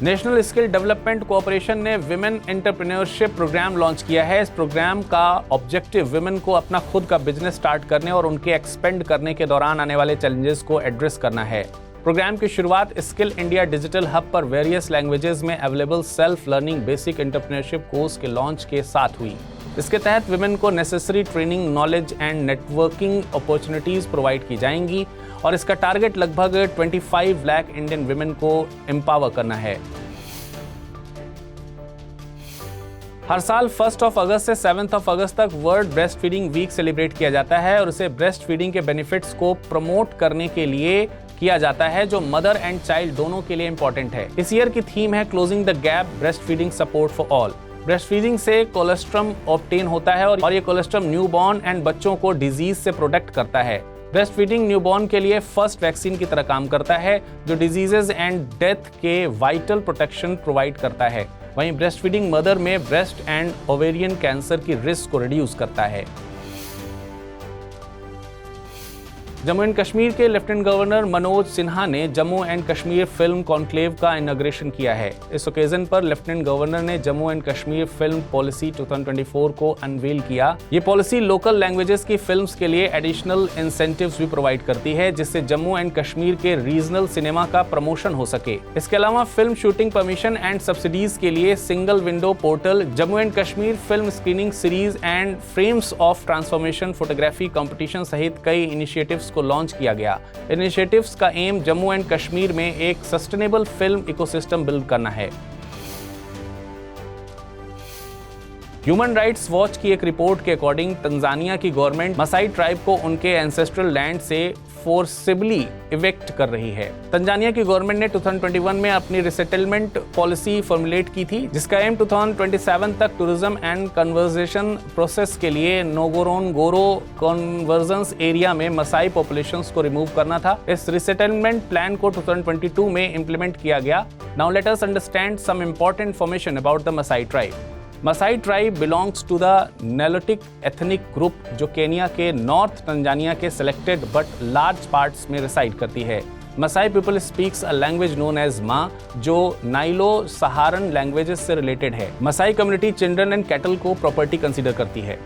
नेशनल स्किल डेवलपमेंट कोऑपरेशन ने विमेन एंटरप्रेन्योरशिप प्रोग्राम लॉन्च किया है। इस प्रोग्राम का ऑब्जेक्टिव विमेन को अपना खुद का बिजनेस स्टार्ट करने और उनके एक्सपेंड करने के दौरान आने वाले चैलेंजेस को एड्रेस करना है। प्रोग्राम की शुरुआत स्किल इंडिया डिजिटल हब पर वेरियस लैंग्वेजेस में available self learning basic entrepreneurship course के लॉन्च के साथ हुई। इसके तहत विमेन को necessary training, knowledge and networking opportunities provide की जाएंगी और इसका टारगेट लगभग 25 लाख इंडियन विमेन को एम्पावर करना है। हर साल 1 अगस्त से 7 अगस्त तक World Breastfeeding Week celebrate किया जाता है और इसे ब्रेस्ट फीडिंग के बेनिफिट्स को प्रमोट करने के लिए किया जाता है, जो मदर एंड चाइल्ड दोनों के लिए इंपॉर्टेंट है। इस ईयर की थीम है closing the gap, breast feeding support for all. Breast feeding से कोलेस्ट्रम ऑब्टेन होता है और ये कोलेस्ट्रम न्यूबॉर्न एंड बच्चों को डिजीज से प्रोटेक्ट करता है। ब्रेस्ट फीडिंग न्यूबॉर्न के लिए फर्स्ट वैक्सीन की तरह काम करता है, जो डिजीजेज एंड डेथ के वाइटल प्रोटेक्शन प्रोवाइड करता है। वहीं ब्रेस्ट फीडिंग मदर में ब्रेस्ट एंड ओवेरियन कैंसर की रिस्क को रिड्यूस करता है। जम्मू एंड कश्मीर के लेफ्टिनेंट गवर्नर मनोज सिन्हा ने Jammu and Kashmir film conclave का इनॉग्रेशन किया है। इस ओकेजन पर लेफ्टिनेंट गवर्नर ने Jammu and Kashmir film policy 2024 को अनवील किया। ये पॉलिसी लोकल लैंग्वेजेस की फिल्म्स के लिए एडिशनल इंसेंटिव्स भी प्रोवाइड करती है, जिससे जम्मू एंड कश्मीर के रीजनल सिनेमा का प्रमोशन हो सके। इसके अलावा film shooting permission and subsidies के लिए single window portal, Jammu and Kashmir film screening series and frames of transformation photography competition सहित कई इनिशिएटिव्स को लॉन्च किया गया। इनिशिएटिव्स का एम जम्मू एंड कश्मीर में एक सस्टेनेबल फिल्म इकोसिस्टम बिल्ड करना है। ह्यूमन राइट्स वॉच की एक रिपोर्ट के अकॉर्डिंग तंजानिया की गवर्नमेंट मसाई ट्राइब को उनके एंसेस्ट्रल लैंड से फोर्सिबली इवेक्ट कर रही है। तंजानिया की गवर्नमेंट ने 2021 में अपनी रिसेटलमेंट पॉलिसी फॉर्मुलेट की थी, जिसका एम 2027 तक टूरिज्म एंड कन्वर्जेशन प्रोसेस के लिए नोगोरोनगोरो कन्वर्जेंस एरिया में मसाई पॉपुलेशंस को रिमूव करना था। इस रिसेटलमेंट प्लान को 2022 में इंप्लीमेंट किया गया। Now let us understand some important information about the Maasai tribe. Maasai tribe belongs to the Nilotic ethnic group, जो केनिया के नॉर्थ तंजानिया के सिलेक्टेड बट लार्ज पार्ट्स में रिसाइड करती है। Maasai people speaks a language known as Maa, जो Nilo Saharan languages से related है। Maasai community children and cattle को प्रॉपर्टी कंसीडर करती है।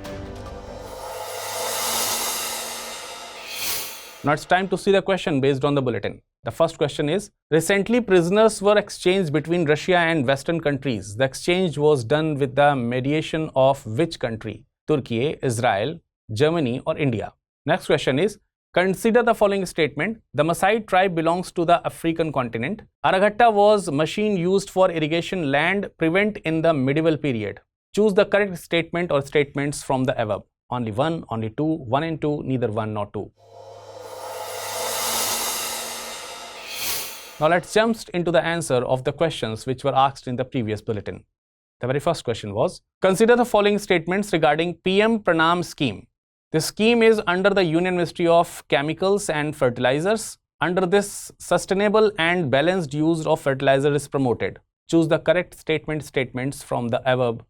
Now it's time to see the question based on the bulletin. The first question is, recently prisoners were exchanged between Russia and Western countries. The exchange was done with the mediation of which country? Turkey, Israel, Germany or India? Next question is, consider the following statement. The Maasai tribe belongs to the African continent. Araghatta was machine used for irrigation land prevent in the medieval period. Choose the correct statement or statements from the above. Only one, only two, one and two, neither one nor two. Now let's jump into the answer of the questions which were asked in the previous bulletin. The very first question was, consider the following statements regarding PM Pranam scheme. This scheme is under the Union Ministry of Chemicals and Fertilizers. Under this, sustainable and balanced use of fertilizer is promoted. Choose the correct statements from the above.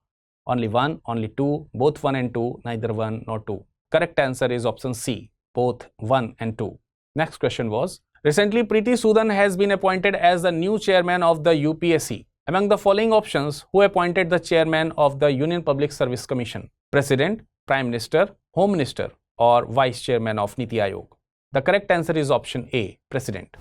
Only one, only two, both one and two, neither one nor two. Correct answer is option C, both one and two. Next question was, recently Preeti Sudan has been appointed as the new chairman of the UPSC. Among the following options, who appointed the chairman of the Union Public Service Commission? President, Prime Minister, Home Minister or Vice Chairman of Niti Aayog? The correct answer is option A, President.